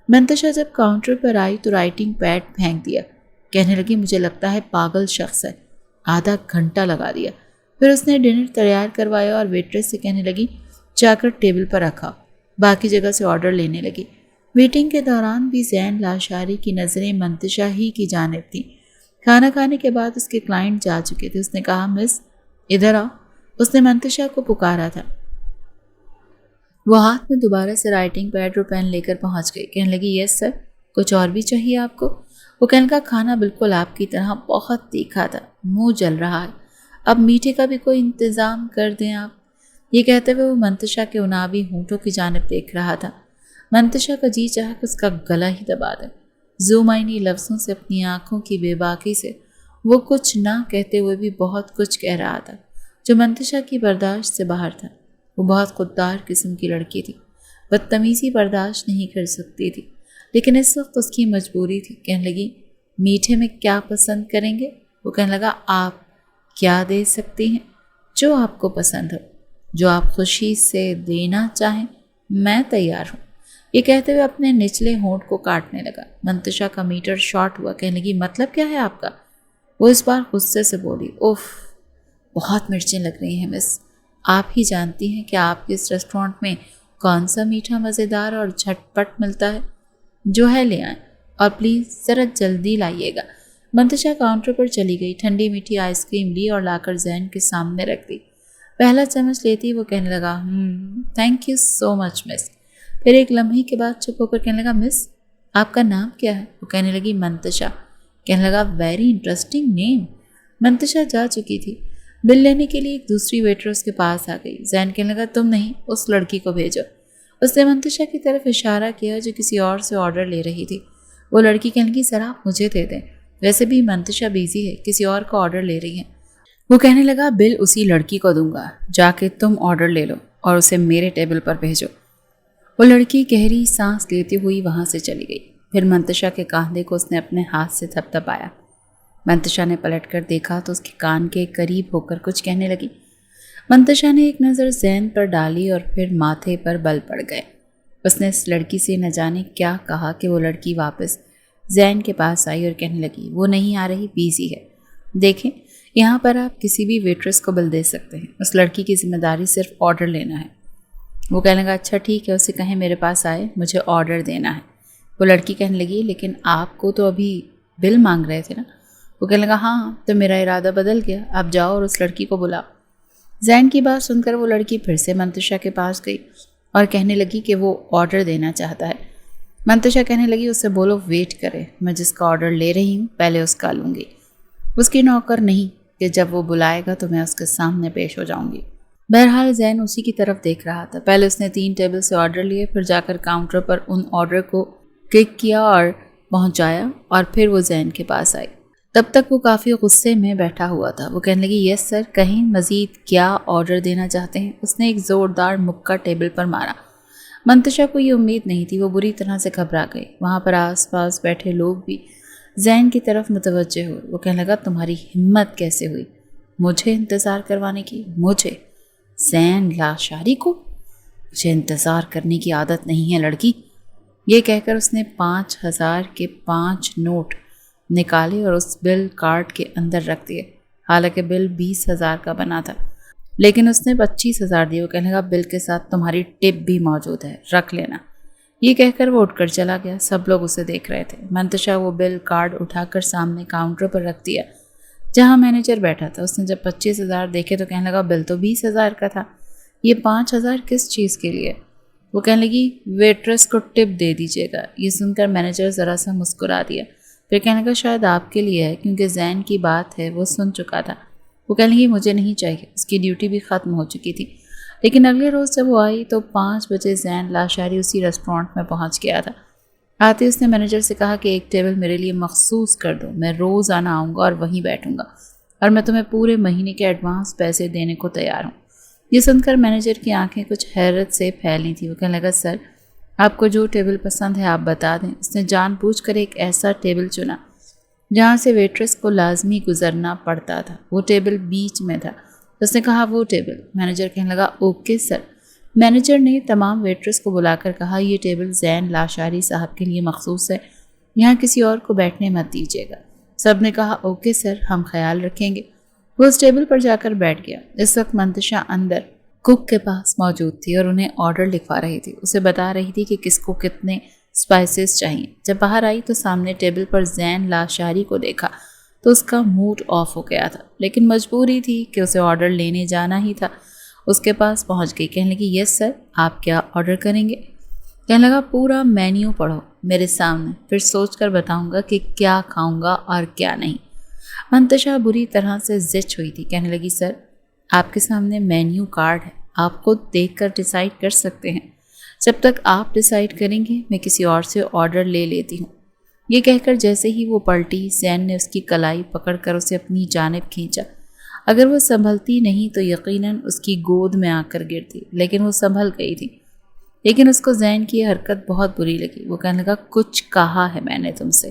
[SPEAKER 1] منتشا جب کاؤنٹر پر آئی تو رائٹنگ پیڈ پھینک دیا۔ کہنے لگی، مجھے لگتا ہے پاگل شخص ہے، آدھا گھنٹہ لگا دیا۔ پھر اس نے ڈنر تیار کروایا اور ویٹریس سے کہنے لگی، جا کر ٹیبل پر رکھا۔ باقی جگہ سے آرڈر لینے لگی۔ میٹنگ کے دوران بھی زین لاشاری کی نظریں منتشا ہی کی جانب تھیں۔ کھانا کھانے کے بعد اس کے کلائنٹ جا چکے تھے۔ اس نے کہا، مس، ادھر آؤ۔ اس نے منتشا کو پکارا تھا۔ وہ ہاتھ میں دوبارہ سے رائٹنگ پیڈ اور پین لے کر پہنچ گئی۔ کہنے لگی، یس سر، کچھ اور بھی چاہیے آپ کو؟ وہ کہنے کا کھانا بالکل آپ کی طرح بہت تیکھا تھا، منہ جل رہا ہے، اب میٹھے کا بھی کوئی انتظام کر دیں آپ۔ یہ کہتے ہوئے وہ منتشا کے عنابی ہونٹوں کی جانب دیکھ رہا تھا۔ منتشا کا جی چاہا کہ اس کا گلا ہی دبا دے۔ زومائنی لفظوں سے، اپنی آنکھوں کی بے باکی سے وہ کچھ نہ کہتے ہوئے بھی بہت کچھ کہہ رہا تھا جو منتشا کی برداشت سے باہر تھا۔ وہ بہت خوددار قسم کی لڑکی تھی، بدتمیزی برداشت نہیں کر سکتی تھی، لیکن اس وقت اس کی مجبوری تھی۔ کہنے لگی، میٹھے میں کیا پسند کریں گے؟ وہ کہنے لگا، آپ کیا دے سکتی ہیں؟ جو آپ کو پسند ہو، جو آپ خوشی سے دینا چاہیں، میں تیار ہوں۔ یہ کہتے ہوئے اپنے نچلے ہونٹ کو کاٹنے لگا۔ منتشا کا میٹر شارٹ ہوا، کہنے لگی مطلب کیا ہے آپ کا؟ وہ اس بار غصے سے بولی، اوف بہت مرچیں لگ رہی ہیں مس، آپ ہی جانتی ہیں کہ آپ کے اس ریسٹورینٹ میں کون سا میٹھا مزیدار اور جھٹ پٹ ملتا ہے، جو ہے لے آئیں اور پلیز ذرا جلدی لائیے گا۔ منتشا کاؤنٹر پر چلی گئی، ٹھنڈی میٹھی آئس کریم لی اور لا کر زین کے سامنے رکھ دی۔ پہلا چمچ لیتی وہ کہنے لگا تھینک یو سو مچ مس۔ پھر ایک لمحے کے بعد چپ ہو کر کہنے لگا مس آپ کا نام کیا ہے؟ وہ کہنے لگی منتشا۔ کہنے لگا ویری انٹرسٹنگ نیم۔ منتشا جا چکی تھی، بل لینے کے لیے ایک دوسری ویٹر اس کے پاس آ گئی۔ زین کہنے لگا تم نہیں، اس لڑکی کو بھیجو۔ اس نے منتشا کی طرف اشارہ کیا جو کسی اور سے آرڈر لے رہی تھی۔ وہ لڑکی کہنے لگی سر آپ مجھے دے دیں، ویسے بھی منتشا بیزی ہے، کسی اور کا آرڈر لے رہی ہے۔ وہ کہنے لگا بل اسی لڑکی کو دوں گا، جا کے تم آرڈر لے لو اور اسے میرے ٹیبل پر بھیجو۔ وہ لڑکی گہری سانس لیتی ہوئی وہاں سے چلی گئی۔ پھر منتشا کے کاندھے کو اس نے اپنے ہاتھ سے تھپ تھپایا۔ منتشا نے پلٹ کر دیکھا تو اس کے کان کے قریب ہو کر کچھ کہنے لگی۔ منتشا نے ایک نظر زین پر ڈالی اور پھر ماتھے پر بل پڑ گئے۔ اس نے اس لڑکی سے نہ جانے کیا کہا کہ وہ لڑکی واپس زین کے پاس آئی اور کہنے لگی وہ نہیں آ رہی، بیزی ہے۔ دیکھیں یہاں پر آپ کسی بھی ویٹریس کو بل دے سکتے ہیں، اس لڑکی کی ذمہ داری صرف آرڈر لینا ہے۔ وہ کہنے لگا اچھا ٹھیک ہے، اسے کہیں میرے پاس آئے، مجھے آرڈر دینا ہے۔ وہ لڑکی کہنے لگی لیکن آپ کو تو ابھی بل مانگ رہے تھے نا؟ وہ کہنے لگا ہاں تو میرا ارادہ بدل گیا، آپ جاؤ اور اس لڑکی کو بلاؤ۔ زین کی بات سن کر وہ لڑکی پھر سے منتشا کے پاس گئی اور کہنے لگی کہ وہ آرڈر دینا چاہتا ہے۔ منتشا کہنے لگی اسے بولو ویٹ کرے، میں جس کا آرڈر لے رہی ہوں پہلے اس کا لوں گی، اس کی نوکر نہیں کہ جب وہ بلائے گا تو میں اس کے سامنے پیش ہو جاؤں گی۔ بہرحال زین اسی کی طرف دیکھ رہا تھا۔ پہلے اس نے 3 ٹیبل سے آرڈر لیے، پھر جا کر کاؤنٹر پر ان آرڈر کو کلک کیا اور پہنچایا، اور پھر وہ زین کے پاس آئی۔ تب تک وہ کافی غصے میں بیٹھا ہوا تھا۔ وہ کہنے لگی یس سر، کہیں مزید کیا آرڈر دینا چاہتے ہیں؟ اس نے ایک زوردار مکہ ٹیبل پر مارا۔ منتشا کو یہ امید نہیں تھی، وہ بری طرح سے گھبرا گئی۔ وہاں پر آس پاس بیٹھے لوگ بھی زین کی طرف متوجہ ہوئے۔ وہ کہنے لگا تمہاری ہمت کیسے ہوئی مجھے انتظار کروانے کی؟ مجھے زین لاشاری کو؟ مجھے انتظار کرنے کی عادت نہیں ہے لڑکی۔ یہ کہہ کر اس نے 5000 کے 5 نوٹ نکالے اور اس بل کارڈ کے اندر رکھ دیے۔ حالانکہ بل 20,000 کا بنا تھا، لیکن اس نے 25,000 دیے۔ وہ کہنے لگا بل کے ساتھ تمہاری ٹپ بھی موجود ہے، رکھ لینا۔ یہ کہہ کر وہ اٹھ کر چلا گیا۔ سب لوگ اسے دیکھ رہے تھے۔ منتشا وہ بل کارڈ اٹھا کر سامنے کاؤنٹر پر رکھ دیا جہاں مینیجر بیٹھا تھا۔ اس نے جب 25,000 دیکھے تو کہنے لگا بل تو 20,000 کا تھا، یہ 5,000 کس چیز کے لیے؟ وہ کہنے لگی ویٹرس کو ٹپ دے دیجیے گا۔ یہ سن کر مینیجر ذرا سا مسکرا دیا، پھر کہنے لگا شاید آپ کے لیے ہے، کیونکہ زین کی بات ہے وہ سن چکا تھا۔ وہ کہنے لگی مجھے نہیں چاہیے، اس کی ڈیوٹی بھی ختم ہو چکی تھی۔ لیکن اگلے روز جب وہ آئی تو 5 بجے زین لاشاری اسی ریسٹورینٹ میں پہنچ گیا تھا۔ آتے اس نے مینیجر سے کہا کہ ایک ٹیبل میرے لیے مخصوص کر دو، میں روز آنا آؤں گا اور وہیں بیٹھوں گا، اور میں تمہیں پورے مہینے کے ایڈوانس پیسے دینے کو تیار ہوں۔ یہ سن کر مینیجر کی آنکھیں کچھ حیرت سے پھیلی تھی۔ وہ کہنے لگا سر آپ کو جو ٹیبل پسند ہے آپ بتا دیں۔ اس نے جان بوجھ کر ایک ایسا ٹیبل چنا جہاں سے ویٹریس کو لازمی گزرنا پڑتا تھا۔ وہ ٹیبل بیچ میں تھا۔ اس نے کہا وہ ٹیبل۔ مینیجر کہنے لگا اوکے سر۔ مینیجر نے تمام ویٹریس کو بلا کر کہا یہ ٹیبل زین لاشاری صاحب کے لیے مخصوص ہے، یہاں کسی اور کو بیٹھنے مت دیجیے گا۔ سب نے کہا اوکے سر، ہم خیال رکھیں گے۔ وہ اس ٹیبل پر جا کر بیٹھ گیا۔ اس وقت منتشا اندر کک کے پاس موجود تھی اور انہیں آرڈر لکھوا رہی تھی، اسے بتا رہی تھی کہ کس کو کتنے اسپائسز چاہیے۔ جب باہر آئی تو سامنے ٹیبل پر زین لاشاری کو دیکھا تو اس کا موڈ آف ہو گیا تھا، لیکن مجبوری تھی کہ اسے آرڈر لینے جانا ہی تھا۔ اس کے پاس پہنچ گئی، کہنے لگی یس سر، آپ کیا آرڈر کریں گے؟ کہنے لگا پورا مینیو پڑھو میرے سامنے، پھر سوچ کر بتاؤں گا کہ کیا کھاؤں گا اور کیا نہیں۔ منتشا بری طرح سے زچ ہوئی تھی، کہنے لگی سر آپ کے سامنے مینیو کارڈ ہے، آپ خود دیکھ کر ڈیسائیڈ کر سکتے ہیں۔ جب تک آپ ڈیسائیڈ کریں گے میں کسی اور سے آرڈر لے لیتی ہوں۔ یہ کہہ کر جیسے ہی وہ پلٹی زین نے اس کی کلائی پکڑ کر اسے اپنی جانب کھینچا۔ اگر وہ سنبھلتی نہیں تو یقیناً اس کی گود میں آ کر گرتی، لیکن وہ سنبھل گئی تھی۔ لیکن اس کو زین کی یہ حرکت بہت بری لگی۔ وہ کہنے لگا کچھ کہا ہے میں نے تم سے،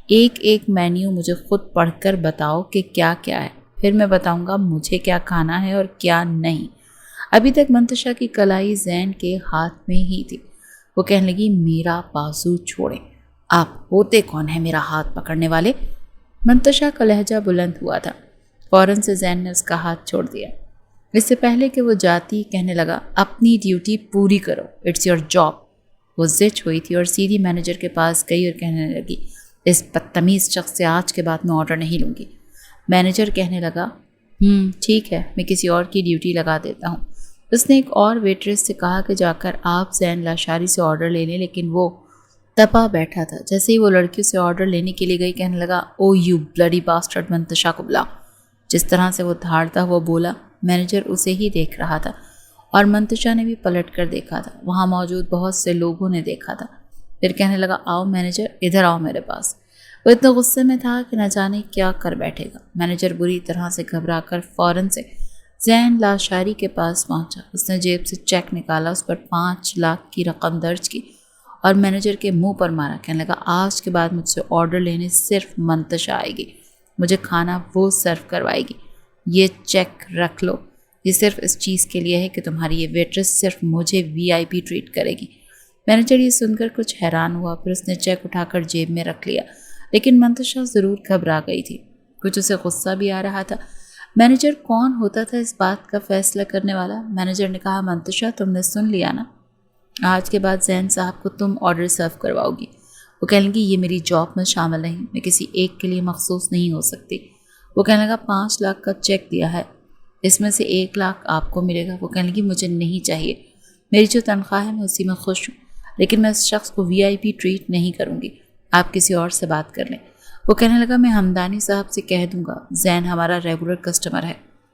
[SPEAKER 1] ایک ایک مینیو مجھے خود پڑھ کر بتاؤ کہ کیا کیا ہے، پھر میں بتاؤں گا مجھے کیا کھانا ہے اور کیا نہیں۔ ابھی تک منتشا کی کلائی زین کے ہاتھ میں ہی تھی۔ وہ کہنے لگی میرا بازو چھوڑیں، آپ ہوتے کون ہیں میرا ہاتھ پکڑنے والے؟ منتشا کا لہجہ بلند ہوا تھا۔ فوراً سے زین نے اس کا ہاتھ چھوڑ دیا۔ اس سے پہلے کہ وہ جاتی کہنے لگا اپنی ڈیوٹی پوری کرو، اٹس یور جاب۔ وہ زچ ہوئی تھی اور سیدھی مینیجر کے پاس گئی اور کہنے لگی اس بدتمیز شخص سے آج کے بعد میں آرڈر نہیں لوں گی۔ مینیجر کہنے لگا ٹھیک ہے، میں کسی اور کی ڈیوٹی لگا دیتا ہوں۔ اس نے ایک اور ویٹریس سے کہا کہ جا کر آپ زین لاشاری سے آرڈر لے لیں، لیکن وہ تپا بیٹھا تھا۔ جیسے ہی وہ لڑکی سے آرڈر لینے کے لیے گئی کہنے لگا او یو بلڈی باسٹرڈ، منتشا کو بلا۔ جس طرح سے وہ دھاڑتا ہوا بولا، مینیجر اسے ہی دیکھ رہا تھا اور منتشا نے بھی پلٹ کر دیکھا تھا۔ وہاں موجود بہت سے لوگوں نے دیکھا تھا۔ پھر کہنے لگا آؤ مینیجر، ادھر آؤ میرے پاس۔ وہ اتنے غصے میں تھا کہ نہ جانے کیا کر بیٹھے گا۔ مینیجر بری طرح سے گھبرا کر فوراً سے زین لاشاری کے پاس پہنچا۔ اس نے جیب سے چیک نکالا، اس پر 5 لاکھ کی رقم درج کی اور مینیجر کے منہ پر مارا۔ کہنے لگا آج کے بعد مجھ سے آرڈر لینے صرف منتشا آئے گی، مجھے کھانا وہ سرو کروائے گی۔ یہ چیک رکھ لو، یہ صرف اس چیز کے لیے ہے کہ تمہاری یہ ویٹریس صرف مجھے VIP ٹریٹ کرے گی۔ مینیجر یہ سن کر کچھ حیران ہوا، پھر اس نے چیک اٹھا کر جیب میں رکھ لیا، لیکن منتشا ضرور گھبرا گئی تھی، کچھ اسے غصہ بھی آ رہا تھا۔ مینیجر کون ہوتا تھا اس بات کا فیصلہ کرنے والا؟ مینیجر نے کہا منتشا تم نے سن لیا نا، آج کے بعد زین صاحب کو تم آرڈر سرو کرواؤ گی۔ وہ کہنے لگی یہ میری جاب میں شامل نہیں، میں کسی ایک کے لیے مخصوص نہیں ہو سکتی۔ وہ کہنے لگا 5 لاکھ کا چیک دیا ہے، اس میں سے 1 لاکھ آپ کو ملے گا۔ وہ کہنے لگی مجھے نہیں چاہیے، میری جو تنخواہ ہے میں اسی میں خوش ہوں، لیکن میں اس شخص کو VIP ٹریٹ نہیں کروں گی، آپ کسی اور سے بات کر لیں۔ وہ کہنے لگا میں ہمدانی صاحب سے کہہ دوں گا، زین ہمارا ریگولر کسٹمر ہے،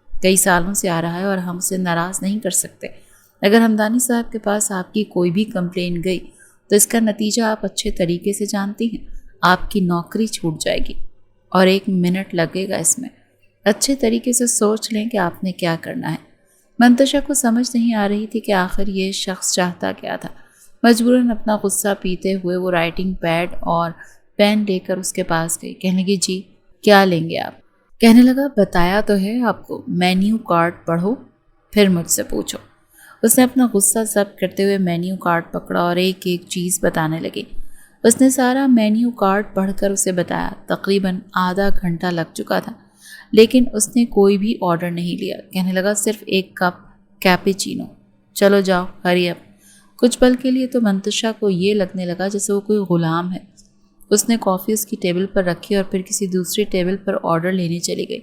[SPEAKER 1] کئی سالوں سے آ رہا ہے اور ہم اسے ناراض نہیں کر سکتے۔ اگر ہمدانی صاحب کے پاس آپ کی کوئی بھی کمپلین گئی تو اس کا نتیجہ آپ اچھے طریقے سے جانتی ہیں، آپ کی نوکری چھوٹ جائے گی اور 1 منٹ لگے گا اس میں۔ اچھے طریقے سے سوچ لیں کہ آپ نے کیا کرنا ہے۔ منتشا کو سمجھ نہیں آ رہی تھی کہ آخر یہ شخص چاہتا کیا تھا۔ مجبوراً اپنا غصہ پیتے ہوئے وہ رائٹنگ پیڈ اور پین لے کر اس کے پاس گئی۔ کہنے لگی جی کیا لیں گے آپ؟ کہنے لگا بتایا تو ہے آپ کو، مینیو کارڈ پڑھو پھر مجھ سے پوچھو۔ اس نے اپنا غصہ ضبط کرتے ہوئے مینیو کارڈ پکڑا اور ایک ایک چیز بتانے لگی۔ اس نے سارا مینیو کارڈ پڑھ کر اسے بتایا۔ تقریباً آدھا گھنٹہ لگ چکا تھا، لیکن اس نے کوئی بھی آرڈر نہیں لیا۔ کہنے لگا صرف 1 کپ کیپیچینو، چلو جاؤ ہری اپ۔ کچھ پل کے لیے تو منتشا کو یہ لگنے لگا جیسے وہ کوئی غلام ہے۔ اس نے کافی اس کی ٹیبل پر رکھی اور پھر کسی دوسری ٹیبل پر آرڈر لینے چلی گئی۔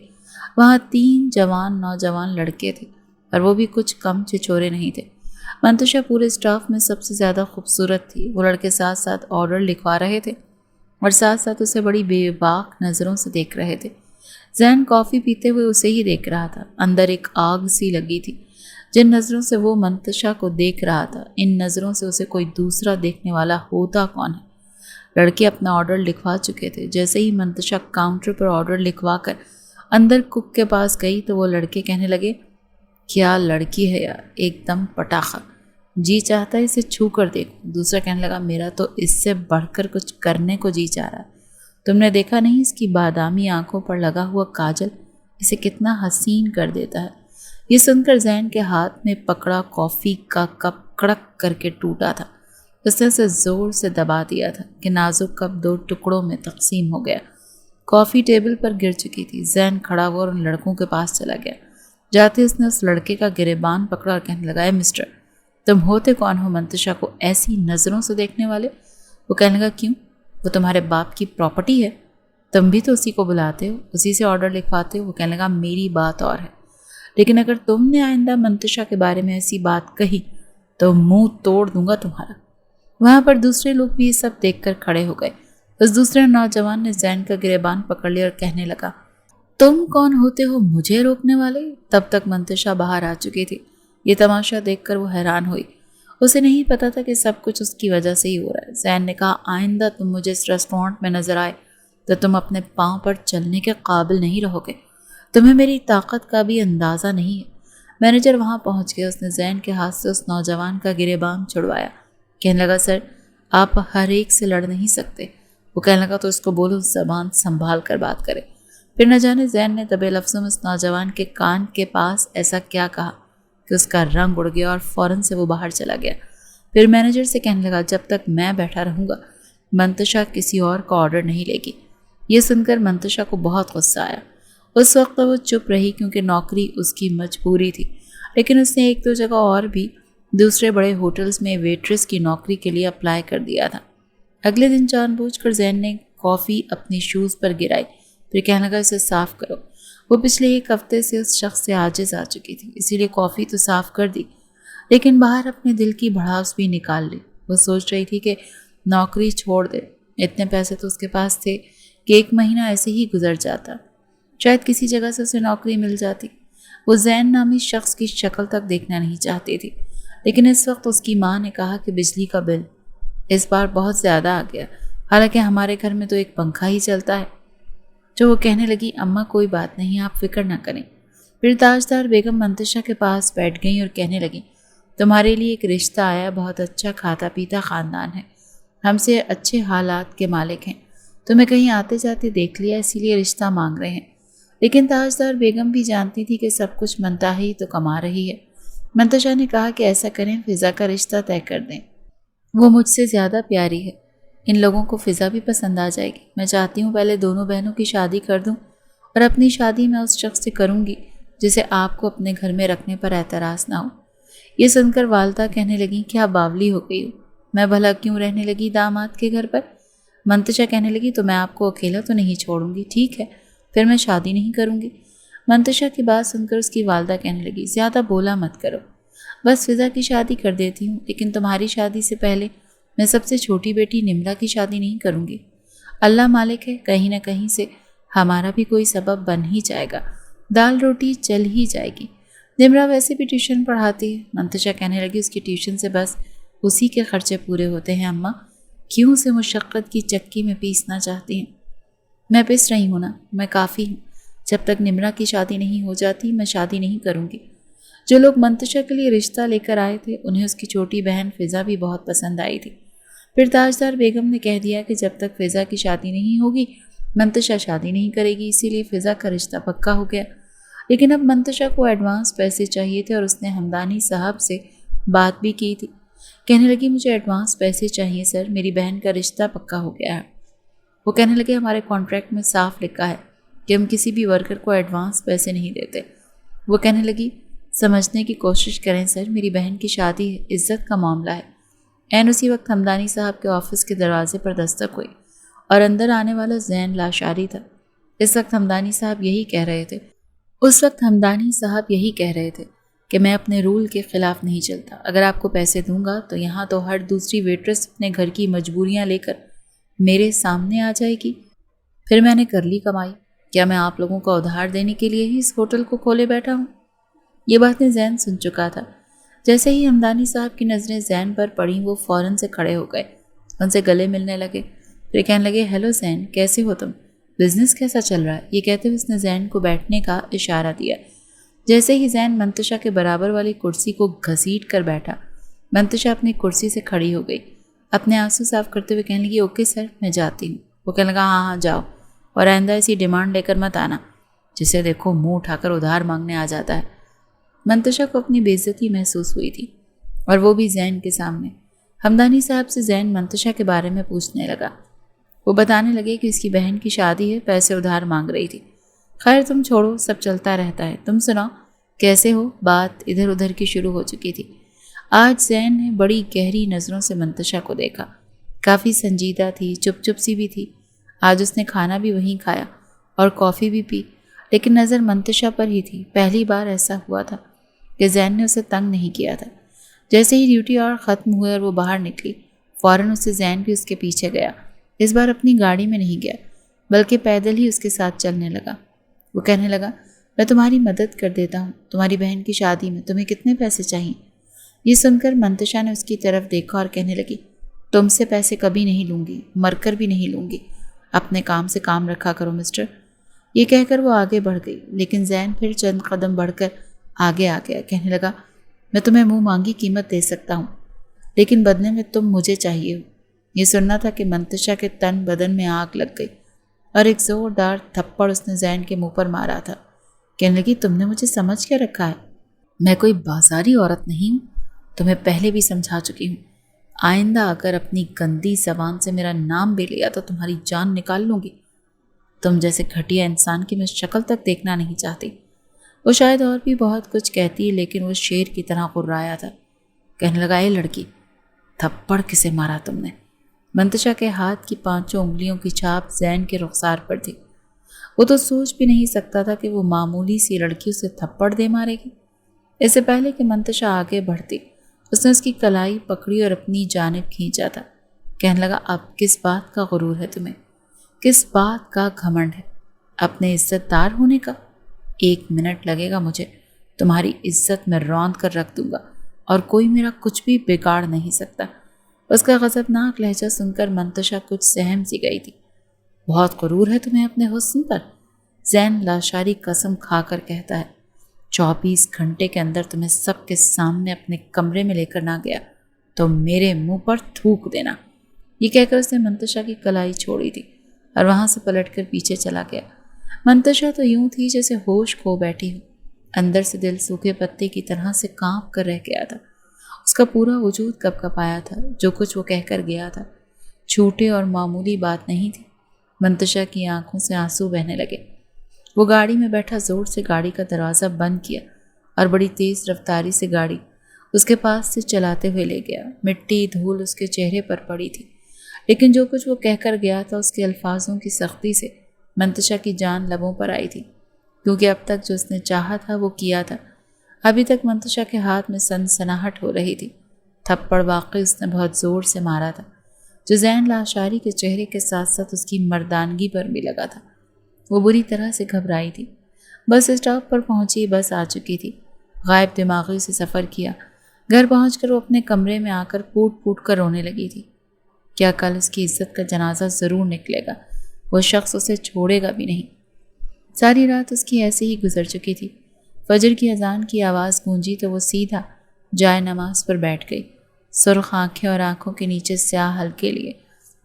[SPEAKER 1] وہاں 3 نوجوان لڑکے تھے اور وہ بھی کچھ کم چچورے نہیں تھے۔ منتشا پورے اسٹاف میں سب سے زیادہ خوبصورت تھی۔ وہ لڑکے ساتھ ساتھ آرڈر لکھوا رہے تھے اور ساتھ ساتھ اسے بڑی بے باک نظروں سے دیکھ رہے تھے۔ زین کافی پیتے ہوئے اسے ہی دیکھ رہا تھا۔ اندر ایک آگ سی لگی تھی۔ جن نظروں سے وہ منتشا کو دیکھ رہا تھا، ان نظروں سے اسے کوئی دوسرا دیکھنے والا ہوتا کون ہے؟ لڑکے اپنا آرڈر لکھوا چکے تھے۔ جیسے ہی منتشا کاؤنٹر پر آرڈر لکھوا کر اندر کک کے پاس گئی تو وہ لڑکے کہنے لگے کیا لڑکی ہے یار، ایک دم پٹاخہ، جی چاہتا ہے اسے چھو کر دیکھوں۔ دوسرا کہنے لگا میرا تو اس سے بڑھ کر کچھ کرنے کو جی چاہ رہا ہے، تم نے دیکھا نہیں اس کی بادامی آنکھوں پر لگا ہوا کاجل اسے کتنا حسین کر دیتا ہے۔ یہ سن کر زین کے ہاتھ میں پکڑا کافی کا کپ کڑک کر کے ٹوٹا تھا۔ اس نے اسے زور سے دبا دیا تھا کہ نازک کپ 2 ٹکڑوں میں تقسیم ہو گیا۔ کافی ٹیبل پر گر چکی تھی۔ زین کھڑا ہوا اور ان لڑکوں کے پاس چلا گیا۔ جاتے اس نے اس لڑکے کا گریبان پکڑا اور کہنے لگا مسٹر، تم ہوتے کون ہو منتشا کو ایسی نظروں سے دیکھنے والے؟ وہ کہنے لگا کیوں، وہ تمہارے باپ کی پراپرٹی ہے، تم بھی تو اسی کو بلاتے ہو، اسی سے آرڈر لکھواتے ہو۔ وہ کہنے لگا میری بات اور ہے، لیکن اگر تم نے آئندہ منتشا کے بارے میں ایسی بات کہی تو منہ توڑ دوں گا تمہارا۔ وہاں پر دوسرے لوگ بھی یہ سب دیکھ کر کھڑے ہو گئے۔ اس دوسرے نوجوان نے زین کا گریبان پکڑ لیا اور کہنے لگا تم کون ہوتے ہو مجھے روکنے والے؟ تب تک منتشا باہر آ چکی تھی۔ یہ تماشا دیکھ کر وہ حیران ہوئی۔ اسے نہیں پتا تھا کہ سب کچھ اس کی وجہ سے ہی ہو رہا ہے۔ زین نے کہا آئندہ تم مجھے اس ریسٹورانٹ میں نظر آئے تو تم اپنے پاؤں پر چلنے کے قابل نہیں رہو گے، تمہیں میری طاقت کا بھی اندازہ نہیں ہے۔ مینیجر وہاں پہنچ گیا۔ اس نے زین کے ہاتھ سے اس نوجوان کا گریبان چھڑوایا۔ کہنے لگا سر آپ ہر ایک سے لڑ نہیں سکتے۔ وہ کہنے لگا تو اس کو بولو زبان سنبھال کر بات کرے۔ پھر نہ جانے زین نے دبے لفظوں میں اس نوجوان کے کان کے پاس ایسا کیا کہا کہ اس کا رنگ اڑ گیا اور فوراً سے وہ باہر چلا گیا۔ پھر مینیجر سے کہنے لگا جب تک میں بیٹھا رہوں گا منتشا کسی اور کا آرڈر نہیں لے گی۔ یہ سن کر منتشا کو بہت غصہ آیا۔ اس وقت وہ چپ رہی کیونکہ نوکری اس کی مجبوری تھی، لیکن اس نے ایک دو جگہ اور بھی دوسرے بڑے ہوٹلز میں ویٹریس کی نوکری کے لیے اپلائی کر دیا تھا۔ اگلے دن جان بوجھ کر زین نے کافی اپنی شوز پر گرائی، پھر کہنے لگا اسے صاف کرو۔ وہ پچھلے ایک ہفتے سے اس شخص سے عاجز آ چکی تھی، اسی لیے کافی تو صاف کر دی، لیکن باہر اپنے دل کی بھڑاس بھی نکال لی۔ وہ سوچ رہی تھی کہ نوکری چھوڑ دے، اتنے پیسے تو اس کے پاس تھے کہ ایک مہینہ ایسے ہی گزر جاتا، شاید کسی جگہ سے اسے نوکری مل جاتی۔ وہ زین نامی شخص کی شکل تک دیکھنا نہیں چاہتی تھی، لیکن اس وقت اس کی ماں نے کہا کہ بجلی کا بل اس بار بہت زیادہ آ گیا، حالانکہ ہمارے گھر میں تو ایک پنکھا ہی چلتا ہے۔ جو وہ کہنے لگی اماں کوئی بات نہیں، آپ فکر نہ کریں۔ پھر تاجدار بیگم منتشا کے پاس بیٹھ گئیں اور کہنے لگیں تمہارے لیے ایک رشتہ آیا، بہت اچھا کھاتا پیتا خاندان ہے، ہم سے اچھے حالات کے مالک ہیں، تمہیں کہیں آتے جاتے دیکھ لیا اسی لیے رشتہ مانگ رہے ہیں۔ لیکن تاجدار بیگم بھی جانتی تھی کہ سب کچھ منتہا ہی تو کما رہی ہے۔ منتشا نے کہا کہ ایسا کریں فضا کا رشتہ طے کر دیں، وہ مجھ سے زیادہ پیاری ہے، ان لوگوں کو فضا بھی پسند آ جائے گی۔ میں چاہتی ہوں پہلے دونوں بہنوں کی شادی کر دوں اور اپنی شادی میں اس شخص سے کروں گی جسے آپ کو اپنے گھر میں رکھنے پر اعتراض نہ ہو۔ یہ سن کر والدہ کہنے لگیں کیا باولی ہو گئی ہو، میں بھلا کیوں رہنے لگی داماد کے گھر پر؟ منتشا کہنے لگی تو میں آپ کو اکیلا تو نہیں چھوڑوں گی، ٹھیک ہے پھر میں شادی نہیں کروں گی۔ منتشا کی بات سن کر اس کی والدہ کہنے لگی زیادہ بولا مت کرو، بس فضا کی شادی کر دیتی ہوں، لیکن تمہاری شادی سے پہلے میں سب سے چھوٹی بیٹی نمرا کی شادی نہیں کروں گی۔ اللہ مالک ہے، کہیں نہ کہیں سے ہمارا بھی کوئی سبب بن ہی جائے گا، دال روٹی چل ہی جائے گی۔ نمرا ویسے بھی ٹیوشن پڑھاتی ہے۔ منتشا کہنے لگی اس کی ٹیوشن سے بس اسی کے خرچے پورے ہوتے ہیں اماں، کیوں اسے مشقت کی چکی میں پیسنا چاہتی ہیں؟ میں پس رہی ہوں نا، میں کافی ہوں، جب تک نمرا کی شادی نہیں ہو جاتی میں شادی نہیں کروں گی۔ جو لوگ منتشا کے لیے رشتہ لے کر آئے تھے انہیں اس کی چھوٹی بہن فضا بھی بہت پسند آئی تھی۔ پھر تاجدار بیگم نے کہہ دیا کہ جب تک فضا کی شادی نہیں ہوگی منتشا شادی نہیں کرے گی، اسی لیے فضا کا رشتہ پکا ہو گیا۔ لیکن اب منتشا کو ایڈوانس پیسے چاہیے تھے اور اس نے ہمدانی صاحب سے بات بھی کی تھی۔ کہنے لگی مجھے ایڈوانس پیسے چاہیے سر، میری بہن کا رشتہ پکا ہو گیا ہے۔ وہ کہنے لگے ہمارے کانٹریکٹ میں صاف لکھا ہے کہ ہم کسی بھی ورکر کو ایڈوانس پیسے نہیں دیتے۔ وہ کہنے لگی سمجھنے کی کوشش کریں سر، میری بہن کی شادی ہے، عزت کا معاملہ ہے۔ عین اسی وقت ہمدانی صاحب کے آفس کے دروازے پر دستک ہوئی اور اندر آنے والا زین لاشاری تھا۔ اس وقت ہمدانی صاحب یہی کہہ رہے تھے کہ میں اپنے رول کے خلاف نہیں چلتا، اگر آپ کو پیسے دوں گا تو یہاں تو ہر دوسری ویٹرس اپنے گھر کی مجبوریاں لے کر میرے سامنے آ جائے گی، پھر میں نے کر لی کمائی، کیا میں آپ لوگوں کا ادھار دینے کے لیے ہی اس ہوٹل کو کھولے بیٹھا ہوں؟ یہ باتیں زین سن چکا تھا۔ جیسے ہی ہمدانی صاحب کی نظریں زین پر پڑیں وہ فوراً سے کھڑے ہو گئے، ان سے گلے ملنے لگے، پھر کہنے لگے ہیلو زین، کیسے ہو تم، بزنس کیسا چل رہا ہے؟ یہ کہتے ہوئے اس نے زین کو بیٹھنے کا اشارہ دیا۔ جیسے ہی زین منتشا کے برابر والی کرسی کو گھسیٹ کر بیٹھا، منتشا اپنی کرسی سے کھڑی ہو گئی، اپنے آنسو صاف کرتے ہوئے کہنے لگی اوکے سر میں جاتی ہوں۔ وہ کہنے لگا ہاں جاؤ، اور آئندہ ایسی ڈیمانڈ لے کر مت آنا جسے دیکھو منہ اٹھا کر ادھار مانگنے آ جاتا ہے۔ منتشا کو اپنی بے عزتی محسوس ہوئی تھی، اور وہ بھی زین کے سامنے۔ ہمدانی صاحب سے زین منتشا کے بارے میں پوچھنے لگا۔ وہ بتانے لگے کہ اس کی بہن کی شادی ہے، پیسے ادھار مانگ رہی تھی۔ خیر تم چھوڑو، سب چلتا رہتا ہے، تم سناؤ کیسے ہو؟ بات ادھر ادھر کی شروع ہو چکی تھی۔ آج زین نے بڑی گہری نظروں سے منتشا کو دیکھا، کافی سنجیدہ تھی، چپ چپ سی بھی تھی۔ آج اس نے کھانا بھی وہیں کھایا اور کافی بھی پی، لیکن نظر منتشا پر ہی تھی۔ پہلی بار ایسا ہوا تھا کہ زین نے اسے تنگ نہیں کیا تھا۔ جیسے ہی ڈیوٹی اور ختم ہوئے اور وہ باہر نکلی، فوراً اسے زین بھی اس کے پیچھے گیا۔ اس بار اپنی گاڑی میں نہیں گیا بلکہ پیدل ہی اس کے ساتھ چلنے لگا۔ وہ کہنے لگا میں تمہاری مدد کر دیتا ہوں، تمہاری بہن کی شادی میں تمہیں کتنے پیسے چاہیے؟ یہ سن کر منتشا نے اس کی طرف دیکھا اور کہنے لگی تم سے پیسے کبھی نہیں لوں گی، مر کر بھی نہیں لوں گی، اپنے کام سے کام رکھا کرو مسٹر۔ یہ کہہ کر وہ آگے بڑھ گئی، لیکن زین پھر چند قدم بڑھ کر آگے آ گیا۔ کہنے لگا میں تمہیں منہ مانگی قیمت دے سکتا ہوں، لیکن بدلے میں تم مجھے چاہیے ہو۔ یہ سننا تھا کہ منتشا کے تن بدن میں آگ لگ گئی اور ایک زوردار تھپڑ اس نے زین کے منہ پر مارا تھا۔ کہنے لگی تم نے مجھے سمجھ کے رکھا ہے، میں کوئی بازاری عورت نہیں ہوں، تمہیں پہلے بھی سمجھا چکی ہوں، آئندہ اگر اپنی گندی زبان سے میرا نام بھی لیا تو تمہاری جان نکال لوں گی۔ تم جیسے گھٹیا انسان کی میں شکل تک دیکھنا نہیں چاہتی۔ وہ شاید اور بھی بہت کچھ کہتی لیکن وہ شیر کی طرح غرایا تھا۔ کہنے لگا، اے لڑکی، تھپڑ کسے مارا تم نے؟ منتشا کے ہاتھ کی 5 انگلیوں کی چھاپ زین کے رخسار پر تھی۔ وہ تو سوچ بھی نہیں سکتا تھا کہ وہ معمولی سی لڑکی اسے تھپڑ دے مارے گی۔ اس سے پہلے کہ منتشا آگے بڑھتی، اس نے اس کی کلائی پکڑی اور اپنی جانب کھینچا تھا۔ کہنے لگا، اب کس بات کا غرور ہے تمہیں؟ کس بات کا گھمنڈ ہے؟ اپنے عزت دار ہونے کا؟ 1 منٹ لگے گا مجھے تمہاری عزت میں روند کر رکھ دوں گا اور کوئی میرا کچھ بھی بگاڑ نہیں سکتا۔ اس کا غضبناک لہجہ سن کر منتشا کچھ سہم سی گئی تھی۔ بہت غرور ہے تمہیں اپنے حسن پر؟ زین لاشاری قسم کھا کر کہتا ہے، 24 گھنٹے کے اندر تمہیں سب کے سامنے اپنے کمرے میں لے کر نہ گیا تو میرے منہ پر تھوک دینا۔ یہ کہہ کر اس نے منتشا کی کلائی چھوڑی تھی اور وہاں سے پلٹ کر پیچھے چلا گیا۔ منتشا تو یوں تھی جیسے ہوش کھو بیٹھی ہو۔ اندر سے دل سوکھے پتے کی طرح سے کانپ کر رہ گیا تھا۔ اس کا پورا وجود کپ کپایا تھا۔ جو کچھ وہ کہہ کر گیا تھا چھوٹے اور معمولی بات نہیں تھی۔ منتشا کی آنکھوں سے آنسو بہنے لگے۔ وہ گاڑی میں بیٹھا زور سے گاڑی کا دروازہ بند کیا اور بڑی تیز رفتاری سے گاڑی اس کے پاس سے چلاتے ہوئے لے گیا۔ مٹی دھول اس کے چہرے پر پڑی تھی، لیکن جو کچھ وہ کہہ کر گیا تھا اس کے الفاظوں کی سختی سے منتشا کی جان لبوں پر آئی تھی، کیونکہ اب تک جو اس نے چاہا تھا وہ کیا تھا۔ ابھی تک منتشا کے ہاتھ میں سنسناہٹ ہو رہی تھی۔ تھپڑ واقعی اس نے بہت زور سے مارا تھا، جو زین لاشاری کے چہرے کے ساتھ ساتھ اس کی مردانگی پر بھی لگا تھا۔ وہ بری طرح سے گھبرائی تھی۔ بس اسٹاپ پر پہنچی، بس آ چکی تھی۔ غائب دماغی سے سفر کیا۔ گھر پہنچ کر وہ اپنے کمرے میں آ کر پوٹ پوٹ کر رونے لگی تھی۔ کیا کل اس کی عزت کا جنازہ ضرور نکلے گا؟ وہ شخص اسے چھوڑے گا بھی نہیں۔ ساری رات اس کی ایسے ہی گزر چکی تھی۔ فجر کی اذان کی آواز گونجی تو وہ سیدھا جائے نماز پر بیٹھ گئی۔ سرخ آنکھیں اور آنکھوں کے نیچے سیاہ حلقے لیے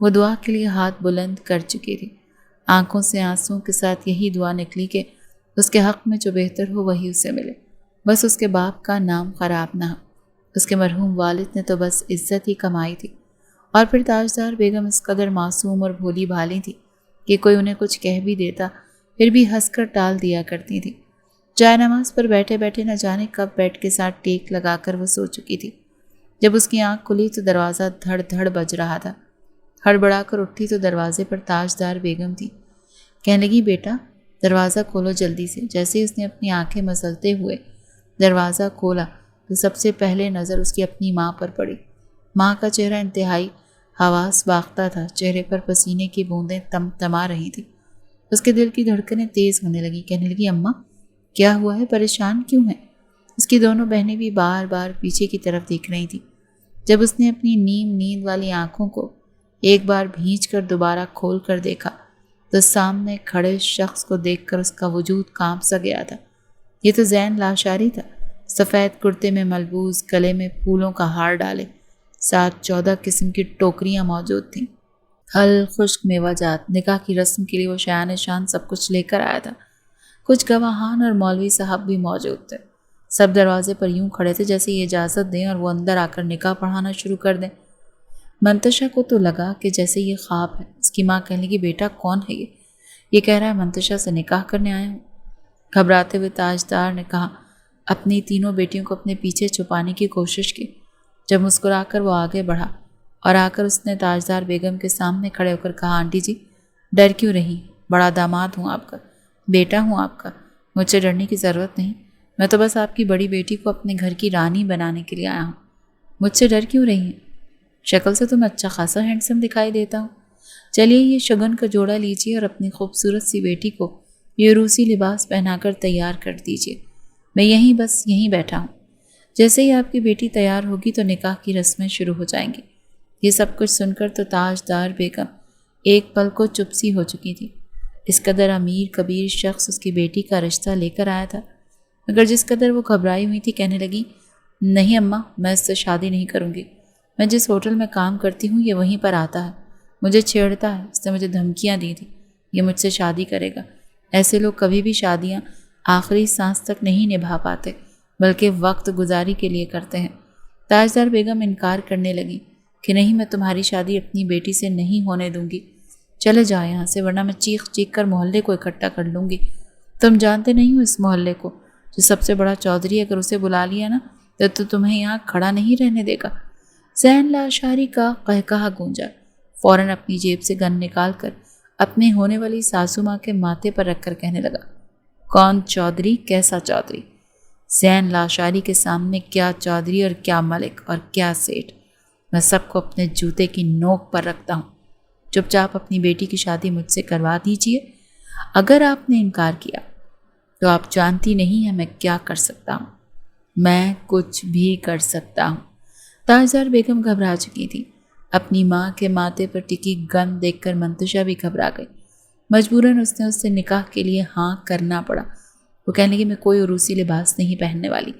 [SPEAKER 1] وہ دعا کے لیے ہاتھ بلند کر چکی تھی۔ آنکھوں سے آنسوں کے ساتھ یہی دعا نکلی کہ اس کے حق میں جو بہتر ہو وہی اسے ملے۔ بس اس کے باپ کا نام خراب نہ ہو۔ اس کے مرحوم والد نے تو بس عزت ہی کمائی تھی، اور پھر تاجدار بیگم اس قدر معصوم اور بھولی بھالی تھی کہ کوئی انہیں کچھ کہہ بھی دیتا پھر بھی ہنس کر ٹال دیا کرتی تھی۔ جائے نماز پر بیٹھے بیٹھے نہ جانے کب بیڈ کے ساتھ ٹیک لگا کر وہ سو چکی تھی۔ جب اس کی آنکھ کھلی تو دروازہ دھڑ دھڑ بج رہا تھا۔ ہڑبڑا کر اٹھی تو دروازے پر تاجدار بیگم تھی۔ کہنے لگی، بیٹا دروازہ کھولو جلدی سے۔ جیسے ہی اس نے اپنی آنکھیں مسلتے ہوئے دروازہ کھولا تو سب سے پہلے نظر اس کی اپنی ماں پر پڑی۔ ماں کا چہرہ انتہائی حواس باختہ تھا، چہرے پر پسینے کی بوندیں تما رہی تھیں۔ اس کے دل کی دھڑکنیں تیز ہونے لگی۔ کہنے لگی، اماں کیا ہوا ہے؟ پریشان کیوں ہے؟ اس کی دونوں بہنیں بھی بار بار پیچھے کی طرف دیکھ رہی تھیں۔ جب اس نے اپنی نیند والی آنکھوں کو ایک بار بھینچ کر دوبارہ کھول کر دیکھا تو سامنے کھڑے شخص کو دیکھ کر اس کا وجود کانپ سا گیا تھا۔ یہ تو زین لاشاری تھا۔ سفید کرتے میں ملبوس، گلے میں پھولوں کا ہار ڈالے، ساتھ 14 قسم کی ٹوکریاں موجود تھیں۔ پھل، خشک میوہ جات، نکاح کی رسم کے لیے وہ شایان شان سب کچھ لے کر آیا تھا۔ کچھ گواہان اور مولوی صاحب بھی موجود تھے۔ سب دروازے پر یوں کھڑے تھے جیسے یہ اجازت دیں اور وہ اندر آ کر نکاح پڑھانا شروع کر دیں۔ منتشا کو تو لگا کہ جیسے یہ خواب ہے۔ اس کی ماں کہنے لگی، بیٹا کون ہے یہ کہہ رہا ہے منتشا سے نکاح کرنے آیا ہوں۔ گھبراتے ہوئے تاجدار نے کہا، اپنی تینوں بیٹیوں کو اپنے پیچھے چھپانے کی کوشش کی۔ جب مسکرا کر وہ آگے بڑھا اور آ کر اس نے تاجدار بیگم کے سامنے کھڑے ہو کر کہا، آنٹی جی ڈر کیوں رہی؟ بڑا داماد ہوں آپ کا، بیٹا ہوں آپ کا، مجھ سے ڈرنے کی ضرورت نہیں۔ میں تو بس آپ کی بڑی بیٹی کو اپنے گھر کی رانی بنانے کے لیے آیا ہوں۔ مجھ سے ڈر کیوں رہی ہیں؟ شکل سے تو میں اچھا خاصا ہینڈسم دکھائی دیتا ہوں۔ چلیے یہ شگن کا جوڑا لیجیے اور اپنی خوبصورت سی بیٹی کو یہ روسی لباس پہنا کر تیار کر دیجیے۔ میں یہیں بیٹھا ہوں۔ جیسے ہی آپ کی بیٹی تیار ہوگی تو نکاح کی رسمیں شروع ہو جائیں گی۔ یہ سب کچھ سن کر تو تاجدار بیگم ایک پل کو چپ سی ہو چکی تھی۔ اس قدر امیر کبیر شخص اس کی بیٹی کا رشتہ لے کر آیا تھا، مگر جس قدر وہ گھبرائی ہوئی تھی کہنے لگی، نہیں اماں میں اس سے شادی نہیں کروں گی۔ میں جس ہوٹل میں کام کرتی ہوں یہ وہیں پر آتا ہے، مجھے چھیڑتا ہے، اس نے مجھے دھمکیاں دی تھی، یہ مجھ سے شادی کرے گا۔ ایسے لوگ کبھی بھی شادیاں آخری سانس تک نہیں نبھا پاتے، بلکہ وقت گزاری کے لیے کرتے ہیں۔ تاجدار بیگم انکار کرنے لگی، کہ نہیں میں تمہاری شادی اپنی بیٹی سے نہیں ہونے دوں گی، چلے جاؤ یہاں سے ورنہ میں چیخ چیخ کر محلے کو اکٹھا کر لوں گی۔ تم جانتے نہیں ہو اس محلے کو، جو سب سے بڑا چودھری اگر اسے بلا لیا نا تو تمہیں یہاں کھڑا نہیں رہنے دے گا۔ زین لاشاری کا قہقہا گونجا۔ فوراً اپنی جیب سے گن نکال کر اپنے ہونے والی ساسو ماں کے ماتھے پر رکھ کر کہنے لگا، کون چودھری، کیسا چودھری؟ زین لاشاری کے سامنے کیا چودھری اور کیا ملک اور کیا سیٹھ، میں سب کو اپنے جوتے کی نوک پر رکھتا ہوں۔ چپ چاپ اپنی بیٹی کی شادی مجھ سے کروا دیجیے۔ اگر آپ نے انکار کیا تو آپ جانتی نہیں ہیں میں کیا کر سکتا ہوں۔ میں کچھ بھی کر سکتا ہوں۔ تاجدار بیگم گھبرا چکی تھی۔ اپنی ماں کے ماتھے پر ٹکی گن دیکھ کر منتشا بھی گھبرا گئی۔ مجبوراً اس نے اس سے نکاح کے لیے ہاں کرنا پڑا۔ وہ کہنے لگی میں کوئی عروسی لباس نہیں پہننے والی،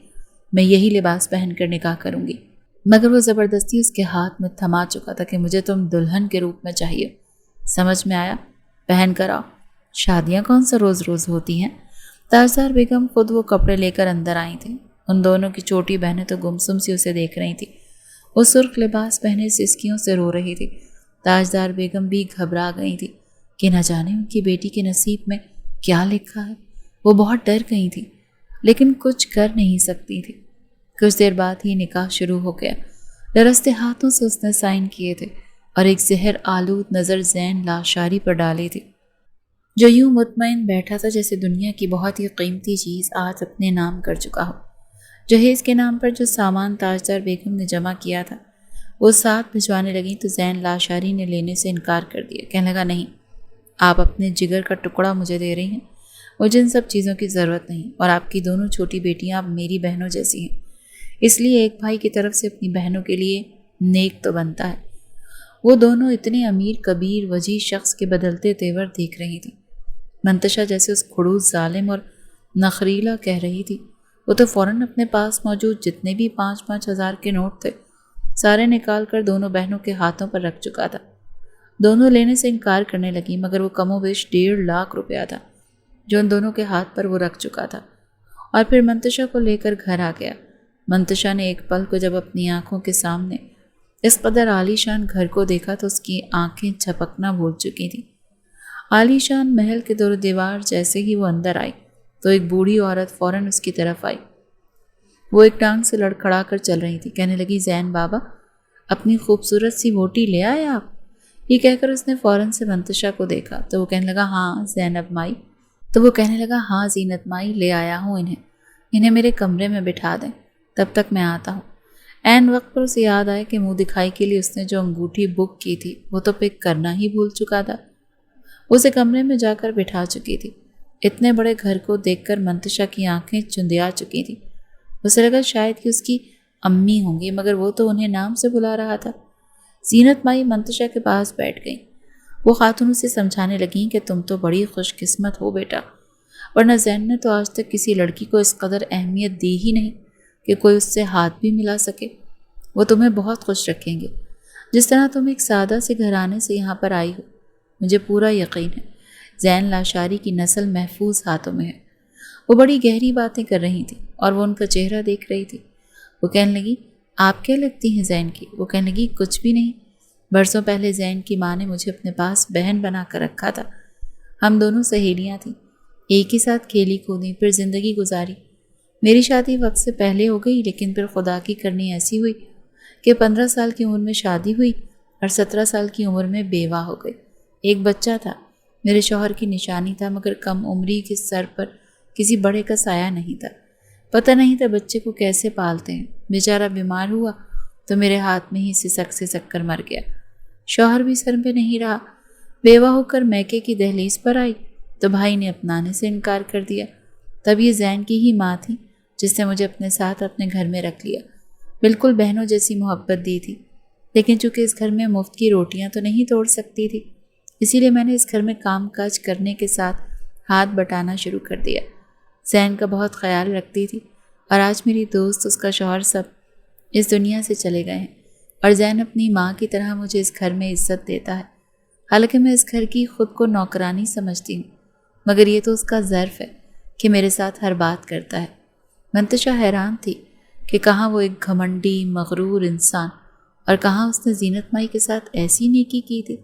[SPEAKER 1] میں یہی لباس پہن کر نکاح کروں گی۔ مگر وہ زبردستی اس کے ہاتھ میں تھما چکا تھا کہ مجھے تم دلہن کے روپ میں چاہیے، سمجھ میں آیا؟ پہن کر آؤ۔ شادیاں کون سا روز روز ہوتی ہیں؟ تاجدار بیگم خود وہ کپڑے لے کر اندر آئی تھیں۔ ان دونوں کی چھوٹی بہنیں تو گمسم سی اسے دیکھ رہی تھیں۔ وہ سرخ لباس پہنے سسکیوں سے رو رہی تھی۔ تاجدار بیگم بھی گھبرا گئی تھی کہ نہ جانے ان کی بیٹی کے نصیب میں کیا لکھا ہے۔ وہ بہت ڈر گئی تھی لیکن کچھ کر نہیں سکتی تھی۔ کچھ دیر بعد ہی نکاح شروع ہو گیا۔ لرزتے ہاتھوں سے اس نے سائن کیے تھے اور ایک زہر آلود نظر زین لاشاری پر ڈالی تھی، جو یوں مطمئن بیٹھا تھا جیسے دنیا کی بہت ہی قیمتی چیز آج اپنے نام کر چکا ہو۔ جہیز کے نام پر جو سامان تاجدار بیگم نے جمع کیا تھا وہ ساتھ بھجوانے لگیں تو زین لاشاری نے لینے سے انکار کر دیا۔ کہنے لگا نہیں، آپ اپنے جگر کا ٹکڑا مجھے دے رہی ہیں، مجھے ان سب چیزوں کی ضرورت نہیں، اور آپ کی دونوں چھوٹی بیٹیاں اب میری بہنوں جیسی ہیں، اس لیے ایک بھائی کی طرف سے اپنی بہنوں کے لیے نیک تو بنتا ہے۔ وہ دونوں اتنے امیر کبیر وجیح شخص کے بدلتے تیور دیکھ رہی تھی۔ منتشا جیسے اس خڑوس ظالم اور نخریلا کہہ رہی تھی۔ وہ تو فوراً اپنے پاس موجود جتنے بھی 5-5 ہزار کے نوٹ تھے سارے نکال کر دونوں بہنوں کے ہاتھوں پر رکھ چکا تھا۔ دونوں لینے سے انکار کرنے لگی مگر وہ کم و بیش 1.5 لاکھ روپیہ تھا جو ان دونوں کے ہاتھ پر وہ رکھ چکا تھا، اور پھر منتشا کو لے کر گھر آ گیا۔ منتشا نے ایک پل کو جب اپنی آنکھوں کے سامنے اس قدر عالی شان گھر کو دیکھا تو اس کی آنکھیں جھپکنا بھول چکی تھیں۔ عالی شان محل کے دور و دیوار جیسے ہی وہ اندر آئی تو ایک بوڑھی عورت فوراً اس کی طرف آئی۔ وہ ایک ٹانگ سے لڑکھڑا کر چل رہی تھی۔ کہنے لگی زین بابا، اپنی خوبصورت سی ووٹی لے آئے آپ؟ یہ کہہ کر اس نے فوراً سے منتشا کو دیکھا تو وہ کہنے لگا ہاں زینت مائی لے آیا ہوں انہیں میرے کمرے میں بٹھا دیں، تب تک میں آتا ہوں۔ عین وقت پر اسے یاد آیا کہ منہ دکھائی کے لیے اس نے جو انگوٹھی بک کی تھی وہ تو پک کرنا ہی بھول چکا تھا۔ اسے کمرے میں جا کر بٹھا چکی تھی۔ اتنے بڑے گھر کو دیکھ کر منتشا کی آنکھیں چندیا چکی تھی۔ اسے لگا شاید کہ اس کی امی ہوں گی مگر وہ تو انہیں نام سے بلا رہا تھا۔ زینت مائی منتشا کے پاس بیٹھ گئیں۔ وہ خاتون اسے سمجھانے لگیں کہ تم تو بڑی خوش قسمت ہو بیٹا، ورنہ زین نے تو آج تک کسی لڑکی کو اس قدر اہمیت دی ہی نہیں کہ کوئی اس سے ہاتھ بھی ملا سکے۔ وہ تمہیں بہت خوش رکھیں گے، جس طرح تم ایک سادہ سے گھرانے سے یہاں پر آئی ہو۔ مجھے پورا یقین ہے زین لاشاری کی نسل محفوظ ہاتھوں میں ہے۔ وہ بڑی گہری باتیں کر رہی تھی اور وہ ان کا چہرہ دیکھ رہی تھی۔ وہ کہنے لگی آپ کیا لگتی ہیں زین کی؟ وہ کہنے لگی کچھ بھی نہیں، برسوں پہلے زین کی ماں نے مجھے اپنے پاس بہن بنا کر رکھا تھا۔ ہم دونوں سہیلیاں تھیں، ایک ہی ساتھ کھیلی کودیں، پھر زندگی گزاری۔ میری شادی وقت سے پہلے ہو گئی لیکن پھر خدا کی کرنی ایسی ہوئی کہ 15 سال کی عمر میں شادی ہوئی اور 17 سال کی عمر میں بیوہ ہو گئی۔ ایک بچہ تھا، میرے شوہر کی نشانی تھا مگر کم عمری کے سر پر کسی بڑے کا سایہ نہیں تھا۔ پتہ نہیں تھا بچے کو کیسے پالتے ہیں۔ بیچارہ بیمار ہوا تو میرے ہاتھ میں ہی سسک کر مر گیا۔ شوہر بھی سر پہ نہیں رہا۔ بیوہ ہو کر میکے کی دہلیز پر آئی تو بھائی نے اپنانے سے انکار کر دیا۔ تب یہ زین کی ہی ماں تھی جس نے مجھے اپنے ساتھ اپنے گھر میں رکھ لیا، بالکل بہنوں جیسی محبت دی تھی۔ لیکن چونکہ اس گھر میں مفت کی روٹیاں تو نہیں توڑ سکتی تھی، اسی لیے میں نے اس گھر میں کام کاج کرنے کے ساتھ ہاتھ بٹانا شروع کر دیا۔ زین کا بہت خیال رکھتی تھی اور آج میری دوست، اس کا شوہر سب اس دنیا سے چلے گئے ہیں اور زین اپنی ماں کی طرح مجھے اس گھر میں عزت دیتا ہے۔ حالانکہ میں اس گھر کی خود کو نوکرانی سمجھتی ہوں مگر یہ تو اس کا ظرف ہے کہ میرے ساتھ ہر بات کرتا ہے۔ منتشا حیران تھی کہ کہاں وہ ایک گھمنڈی مغرور انسان اور کہاں اس نے زینت مائی کے ساتھ ایسی نیکی کی تھی؟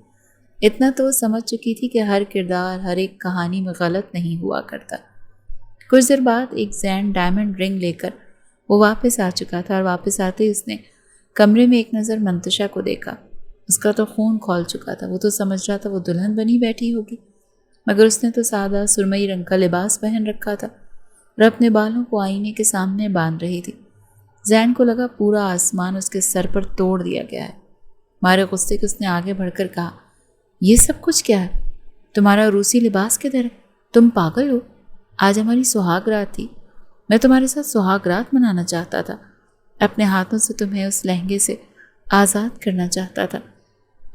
[SPEAKER 1] اتنا تو وہ سمجھ چکی تھی کہ ہر کردار ہر ایک کہانی میں غلط نہیں ہوا کرتا۔ کچھ دیر بعد ایک زین ڈائمنڈ رنگ لے کر وہ واپس آ چکا تھا، اور واپس آتے ہی اس نے کمرے میں ایک نظر منتشا کو دیکھا۔ اس کا تو خون کھول چکا تھا، وہ تو سمجھ رہا تھا وہ دلہن بنی بیٹھی ہوگی، مگر اس نے تو سادہ سرمئی رنگ کا لباس پہن رکھا تھا اور اپنے بالوں کو آئینے کے سامنے باندھ رہی تھی۔ زین کو لگا پورا آسمان اس کے سر پر توڑ دیا گیا ہے۔ مارے غصے کے اس نے آگے بڑھ کر کہا، یہ سب کچھ کیا ہے؟ تمہارا روسی لباس کدھر ہے؟ تم پاگل ہو؟ آج ہماری سہاگ رات تھی، میں تمہارے ساتھ سہاگ رات منانا چاہتا تھا، اپنے ہاتھوں سے تمہیں اس لہنگے سے آزاد کرنا چاہتا تھا،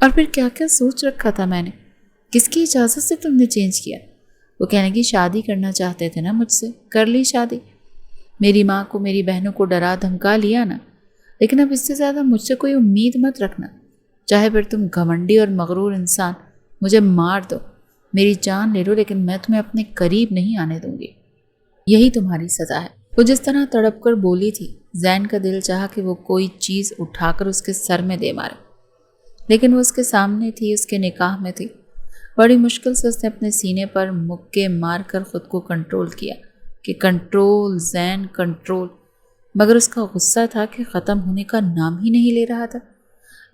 [SPEAKER 1] اور پھر کیا کیا سوچ رکھا تھا میں نے، کس کی اجازت سے تم نے چینج کیا؟ وہ کہنے لگی، شادی کرنا چاہتے تھے نا مجھ سے، کر لی شادی، میری ماں کو میری بہنوں کو ڈرا دھمکا لیا نا، لیکن اب اس سے زیادہ مجھ سے کوئی امید مت رکھنا، چاہے پھر تم گھمنڈی اور مغرور انسان مجھے مار دو، میری جان لے لو، لیکن میں تمہیں اپنے قریب نہیں آنے دوں گی، یہی تمہاری سزا ہے۔ وہ جس طرح تڑپ کر بولی تھی، زین کا دل چاہا کہ وہ کوئی چیز اٹھا کر اس کے سر میں دے مارے، لیکن وہ اس کے سامنے تھی، اس کے نکاح میں تھی۔ بڑی مشکل سے اس نے اپنے سینے پر مکے مار کر خود کو کنٹرول کیا کہ کنٹرول زین کنٹرول، مگر اس کا غصہ تھا کہ ختم ہونے کا نام ہی نہیں لے رہا تھا۔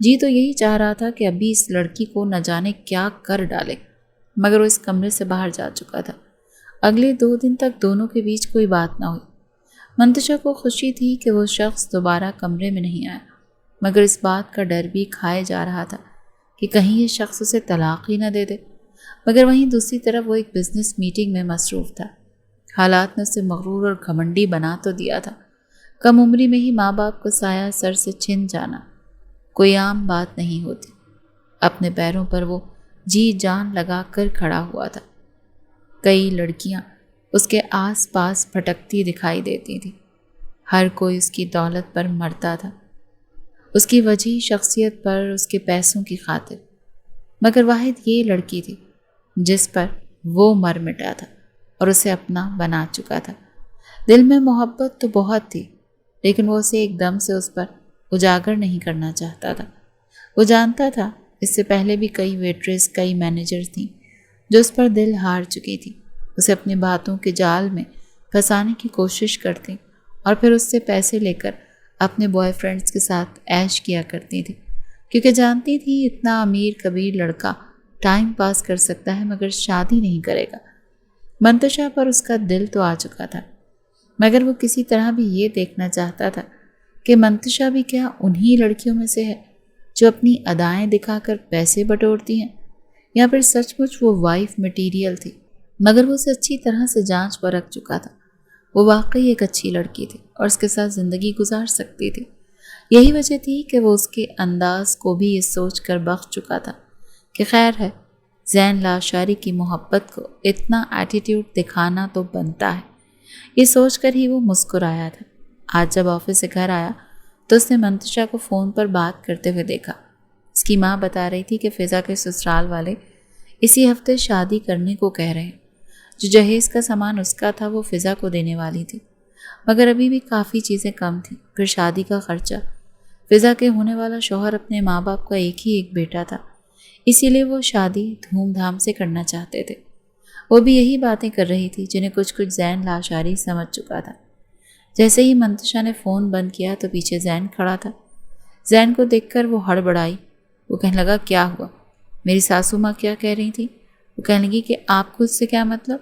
[SPEAKER 1] جی تو یہی چاہ رہا تھا کہ ابھی اس لڑکی کو نہ جانے کیا کر ڈالے، مگر وہ اس کمرے سے باہر جا چکا تھا۔ اگلے 2 دن تک دونوں کے بیچ کوئی بات نہ ہوئی۔ منتشا کو خوشی تھی کہ وہ شخص دوبارہ کمرے میں نہیں آیا، مگر اس بات کا ڈر بھی کھائے جا رہا تھا کہ کہیں یہ شخص اسے طلاق ہی نہ دے دے۔ مگر وہیں دوسری طرف وہ ایک بزنس میٹنگ میں مصروف تھا۔ حالات نے اسے مغرور اور گھمنڈی بنا تو دیا تھا، کم عمری میں ہی ماں باپ کا سایہ سر سے چھن جانا کوئی عام بات نہیں ہوتی۔ اپنے پیروں پر وہ جی جان لگا کر کھڑا ہوا تھا۔ کئی لڑکیاں اس کے آس پاس بھٹکتی دکھائی دیتی تھی، ہر کوئی اس کی دولت پر مرتا تھا، اس کی وجیح شخصیت پر، اس کے پیسوں کی خاطر، مگر واحد یہ لڑکی تھی جس پر وہ مر مٹا تھا اور اسے اپنا بنا چکا تھا۔ دل میں محبت تو بہت تھی، لیکن وہ اسے ایک دم سے اس پر اجاگر نہیں کرنا چاہتا تھا۔ وہ جانتا تھا اس سے پہلے بھی کئی ویٹریس، کئی مینیجر تھیں جو اس پر دل ہار چکی تھی، اسے اپنی باتوں کے جال میں پھنسانے کی کوشش کرتی اور پھر اس سے پیسے لے کر اپنے بوائے فرینڈز کے ساتھ عیش کیا کرتی تھی، کیونکہ جانتی تھی اتنا امیر کبیر لڑکا ٹائم پاس کر سکتا ہے مگر شادی نہیں کرے گا۔ منتشا پر اس کا دل تو آ چکا تھا، مگر وہ کسی طرح بھی یہ دیکھنا چاہتا تھا کہ منتشا بھی کیا انہی لڑکیوں میں سے ہے جو اپنی ادائیں دکھا کر پیسے بٹورتی ہیں، یا پھر سچ مچ وہ وائف مٹیریل تھی۔ مگر وہ اسے اچھی طرح سے جانچ پرکھ چکا تھا، وہ واقعی ایک اچھی لڑکی تھی اور اس کے ساتھ زندگی گزار سکتی تھی۔ یہی وجہ تھی کہ وہ اس کے انداز کو بھی یہ سوچ کر بخش چکا تھا کہ خیر ہے، زین لاشاری کی محبت کو اتنا ایٹیٹیوڈ دکھانا تو بنتا ہے۔ یہ سوچ کر ہی وہ مسکرایا تھا۔ آج جب آفس سے گھر آیا تو اس نے منتشا کو فون پر بات کرتے ہوئے دیکھا۔ اس کی ماں بتا رہی تھی کہ فضا کے سسرال والے اسی ہفتے شادی کرنے کو کہہ رہے ہیں۔ جو جہیز کا سامان اس کا تھا وہ فضا کو دینے والی تھی، مگر ابھی بھی کافی چیزیں کم تھیں۔ پھر شادی کا خرچہ، فضا کے ہونے والا شوہر اپنے ماں باپ کا ایک بیٹا تھا، اسی لیے وہ شادی دھوم دھام سے کرنا چاہتے تھے۔ وہ بھی یہی باتیں کر رہی تھی جنہیں کچھ زین لاشاری سمجھ چکا تھا۔ جیسے ہی منتشا نے فون بند کیا تو پیچھے زین کھڑا تھا۔ زین کو دیکھ کر وہ ہڑبڑائی، وہ کہنے لگا، کیا ہوا؟ میری ساسو ماں کیا کہہ رہی تھی؟ وہ کہنے لگی کہ آپ کو اس سے کیا مطلب؟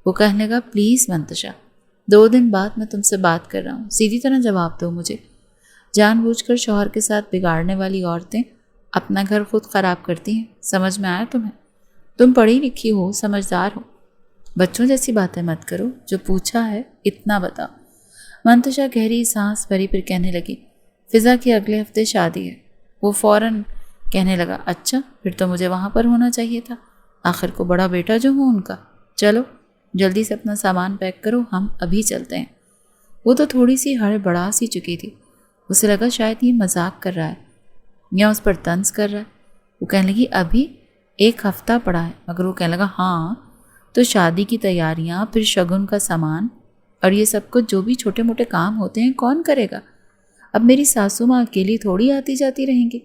[SPEAKER 1] وہ کہنے لگا، پلیز منتشا، 2 دن بعد میں تم سے بات کر رہا ہوں، سیدھی طرح جواب دو مجھے۔ جان بوجھ کر شوہر کے ساتھ بگاڑنے والی عورتیں اپنا گھر خود خراب کرتی ہیں، سمجھ میں آیا تمہیں؟ تم پڑھی لکھی ہو، سمجھدار ہو، بچوں جیسی باتیں مت کرو، جو پوچھا ہے اتنا بتاؤ۔ منتشا گہری سانس بھری، پھر کہنے لگی، فضا کی اگلے ہفتے شادی ہے۔ وہ فوراً کہنے لگا، اچھا، پھر تو مجھے وہاں پر ہونا چاہیے تھا، آخر کو بڑا بیٹا جو ہوں ان کا۔ چلو جلدی سے اپنا سامان پیک کرو، ہم ابھی چلتے ہیں۔ وہ تو تھوڑی سی ہڑبڑا سی چکی تھی، اسے لگا شاید یہ مذاق کر رہا ہے یا اس پر طنز کر رہا ہے۔ وہ کہنے لگی، ابھی 1 ہفتہ پڑا ہے۔ مگر وہ کہنے لگا، ہاں تو شادی کی تیاریاں، پھر شگن کا سامان اور یہ سب کچھ جو بھی چھوٹے موٹے کام ہوتے ہیں کون کرے گا؟ اب میری ساسو ماں اکیلی تھوڑی آتی جاتی رہیں گی،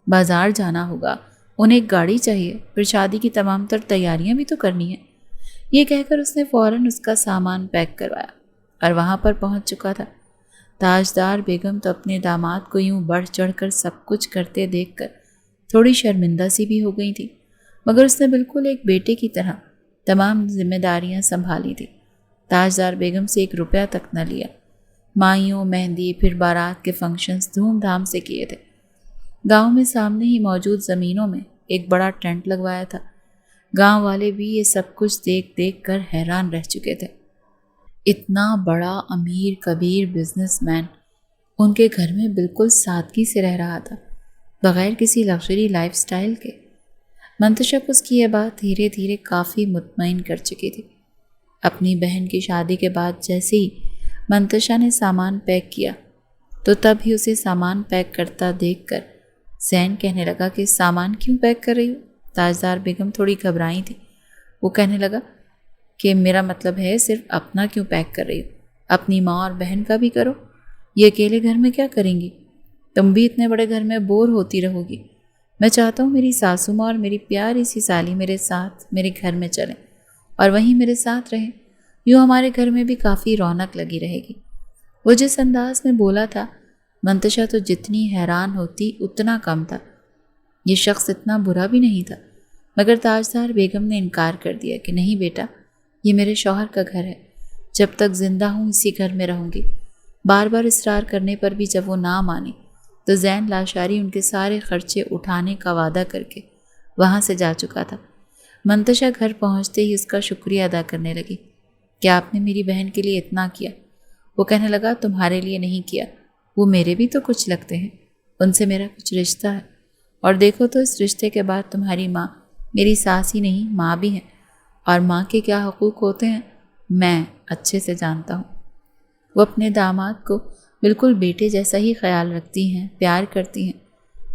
[SPEAKER 1] بازار جانا ہوگا، انہیں ایک گاڑی چاہیے، پھر شادی کی تمام تر تیاریاں بھی تو کرنی ہیں۔ یہ کہہ کر اس نے فوراً اس کا سامان پیک کروایا اور وہاں پر پہنچ چکا تھا۔ تاجدار بیگم تو اپنے داماد کو یوں بڑھ چڑھ کر سب کچھ کرتے دیکھ کر تھوڑی شرمندہ سی بھی ہو گئی تھی، مگر اس نے بالکل ایک بیٹے کی طرح تمام ذمہ داریاں سنبھالی تھی۔ تاجدار بیگم سے 1 روپیہ تک نہ لیا۔ مائیوں، مہندی، پھر بارات کے فنکشنز دھوم دھام سے کیے تھے۔ گاؤں میں سامنے ہی موجود زمینوں میں ایک بڑا ٹینٹ لگوایا تھا۔ گاؤں والے بھی یہ سب کچھ دیکھ دیکھ کر حیران رہ چکے تھے۔ اتنا بڑا امیر کبیر بزنس مین ان کے گھر میں بالکل سادگی سے رہ رہا تھا، بغیر کسی لگژری لائف سٹائل کے۔ منتشا کو اس کی یہ بات دھیرے دھیرے کافی مطمئن کر چکی تھی۔ اپنی بہن کی شادی کے بعد جیسے ہی منتشا نے سامان پیک کیا تو تب ہی اسے سامان پیک کرتا دیکھ کر زین کہنے لگا کہ سامان کیوں پیک کر رہی ہو؟ تاجدار بیگم تھوڑی گھبرائی تھی۔ وہ کہنے لگا کہ میرا مطلب ہے صرف اپنا کیوں پیک کر رہی ہو، اپنی ماں اور بہن کا بھی کرو۔ یہ اکیلے گھر میں کیا کریں گی؟ تم بھی اتنے بڑے گھر میں بور ہوتی رہو گی۔ میں چاہتا ہوں میری ساسو ماں اور میری پیاری سی سالی میرے ساتھ میرے گھر میں چلیں اور وہیں میرے ساتھ رہیں، یوں ہمارے گھر میں بھی کافی رونق لگی رہے گی۔ وہ جس انداز میں بولا تھا، منتشا تو جتنی حیران ہوتی اتنا کم تھا۔ یہ شخص اتنا برا بھی نہیں تھا، مگر تاجدار بیگم نے انکار کر دیا کہ نہیں بیٹا، یہ میرے شوہر کا گھر ہے، جب تک زندہ ہوں اسی گھر میں رہوں گی۔ بار بار اصرار کرنے پر بھی جب وہ نہ مانی تو زین لاشاری ان کے سارے خرچے اٹھانے کا وعدہ کر کے وہاں سے جا چکا تھا۔ منتشا گھر پہنچتے ہی اس کا شکریہ ادا کرنے لگی کہ آپ نے میری بہن کے لیے اتنا کیا۔ وہ کہنے لگا تمہارے لیے نہیں کیا، وہ میرے بھی تو کچھ لگتے ہیں، ان سے میرا کچھ رشتہ ہے، اور دیکھو تو اس رشتے کے بعد تمہاری ماں میری ساس ہی نہیں ماں بھی ہے، اور ماں کے کیا حقوق ہوتے ہیں میں اچھے سے جانتا ہوں۔ وہ اپنے داماد کو بالکل بیٹے جیسا ہی خیال رکھتی ہیں، پیار کرتی ہیں،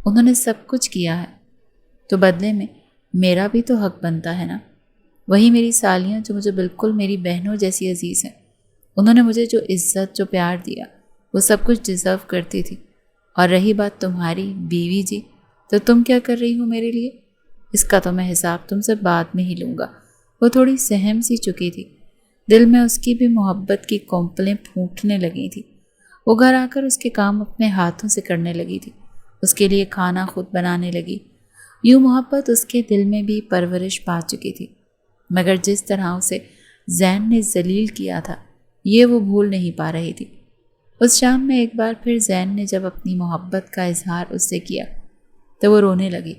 [SPEAKER 1] انہوں نے سب کچھ کیا ہے تو بدلے میں میرا بھی تو حق بنتا ہے نا۔ وہی میری سالیاں جو مجھے بالکل میری بہنوں جیسی عزیز ہیں، انہوں نے مجھے جو عزت جو پیار دیا وہ سب کچھ ڈیزرو کرتی تھی۔ اور رہی بات تمہاری بیوی جی، تو تم کیا کر رہی ہو میرے لیے، اس کا تو میں حساب تم سے بعد میں ہی لوں گا۔ وہ تھوڑی سہم سی چکی تھی، دل میں اس کی بھی محبت کی کونپلیں پھوٹنے لگی تھی۔ وہ گھر آ کر اس کے کام اپنے ہاتھوں سے کرنے لگی تھی، اس کے لیے کھانا خود بنانے لگی۔ یوں محبت اس کے دل میں بھی پرورش پا چکی تھی، مگر جس طرح اسے زین نے ذلیل کیا تھا یہ وہ بھول نہیں پا رہی تھی۔ اس شام میں ایک بار پھر زین نے جب اپنی محبت کا اظہار اس سے کیا تو وہ رونے لگی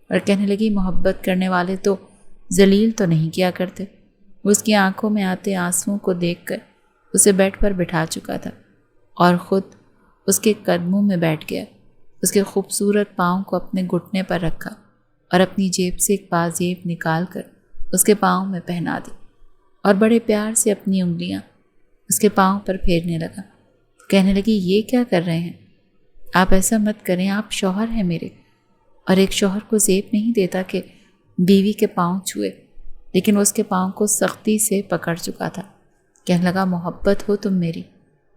[SPEAKER 1] اور کہنے لگی محبت کرنے والے تو ذلیل تو نہیں کیا کرتے۔ وہ اس کی آنکھوں میں آتے آنسوؤں کو دیکھ کر اسے بیڈ پر بٹھا چکا تھا اور خود اس کے قدموں میں بیٹھ گیا، اس کے خوبصورت پاؤں کو اپنے گھٹنے پر رکھا اور اپنی جیب سے ایک پازیب نکال کر اس کے پاؤں میں پہنا دی اور بڑے پیار سے اپنی انگلیاں اس کے پاؤں پر پھیرنے لگا۔ کہنے لگی یہ کیا کر رہے ہیں آپ، ایسا مت کریں، آپ شوہر ہیں میرے، اور ایک شوہر کو زیب نہیں دیتا کہ بیوی کے پاؤں چھوئے، لیکن وہ اس کے پاؤں کو سختی سے پکڑ چکا تھا۔ کہنے لگا محبت ہو تم میری،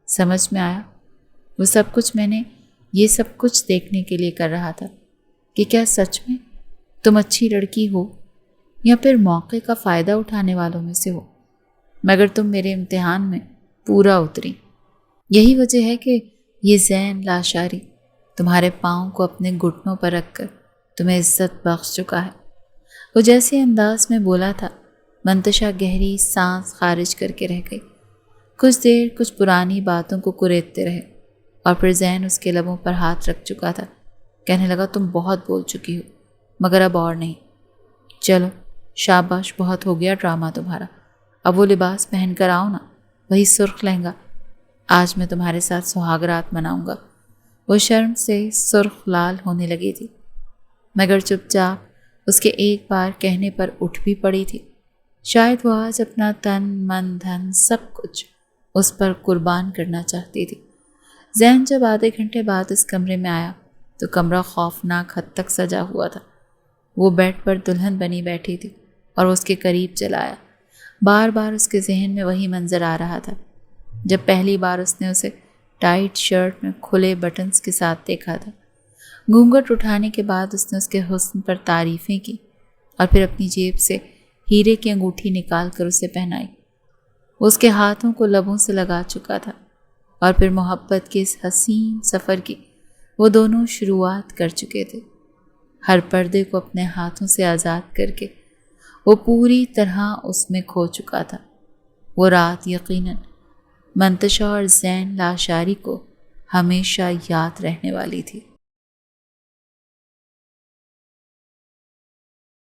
[SPEAKER 1] سمجھ میں آیا؟ وہ سب کچھ میں نے یہ سب کچھ دیکھنے کے لیے کر رہا تھا کہ کیا سچ میں تم اچھی لڑکی ہو یا پھر موقع کا فائدہ اٹھانے والوں میں سے ہو، مگر تم میرے امتحان میں پورا اتری۔ یہی وجہ ہے کہ یہ زین لاشاری تمہارے پاؤں کو اپنے گھٹنوں پر رکھ کر تمہیں عزت بخش چکا ہے۔ وہ جیسے انداز میں بولا تھا، منتشا گہری سانس خارج کر کے رہ گئی۔ کچھ دیر کچھ پرانی باتوں کو کریدتے رہے اور پھر زین اس کے لبوں پر ہاتھ رکھ چکا تھا۔ کہنے لگا تم بہت بول چکی ہو، مگر اب اور نہیں، چلو شاباش، بہت ہو گیا ڈرامہ تمہارا، اب وہ لباس پہن کر آؤ نا، وہی سرخ لہنگا، آج میں تمہارے ساتھ سہاگ رات مناؤں گا۔ وہ شرم سے سرخ لال ہونے لگی تھی، مگر چپ چاپ اس کے ایک بار کہنے پر اٹھ بھی پڑی تھی۔ شاید وہ آج اپنا تن من دھن سب کچھ اس پر قربان کرنا چاہتی تھی۔ زین جب آدھے گھنٹے بعد اس کمرے میں آیا تو کمرہ خوفناک حد تک سجا ہوا تھا۔ وہ بیڈ پر دلہن بنی بیٹھی تھی اور اس کے قریب چلا آیا۔ بار بار اس کے ذہن میں وہی منظر آ رہا تھا جب پہلی بار اس نے اسے ٹائٹ شرٹ میں کھلے بٹنز کے ساتھ دیکھا تھا۔ گھونگھٹ اٹھانے کے بعد اس نے اس کے حسن پر تعریفیں کی اور پھر اپنی جیب سے ہیرے کی انگوٹھی نکال کر اسے پہنائی۔ وہ اس کے ہاتھوں کو لبوں سے لگا چکا تھا اور پھر محبت کے اس حسین سفر کی وہ دونوں شروعات کر چکے تھے۔ ہر پردے کو اپنے ہاتھوں سے آزاد کر کے وہ پوری طرح اس میں کھو چکا تھا۔ وہ رات یقیناً منتشا اور زین لاشاری کو ہمیشہ یاد رہنے والی تھی۔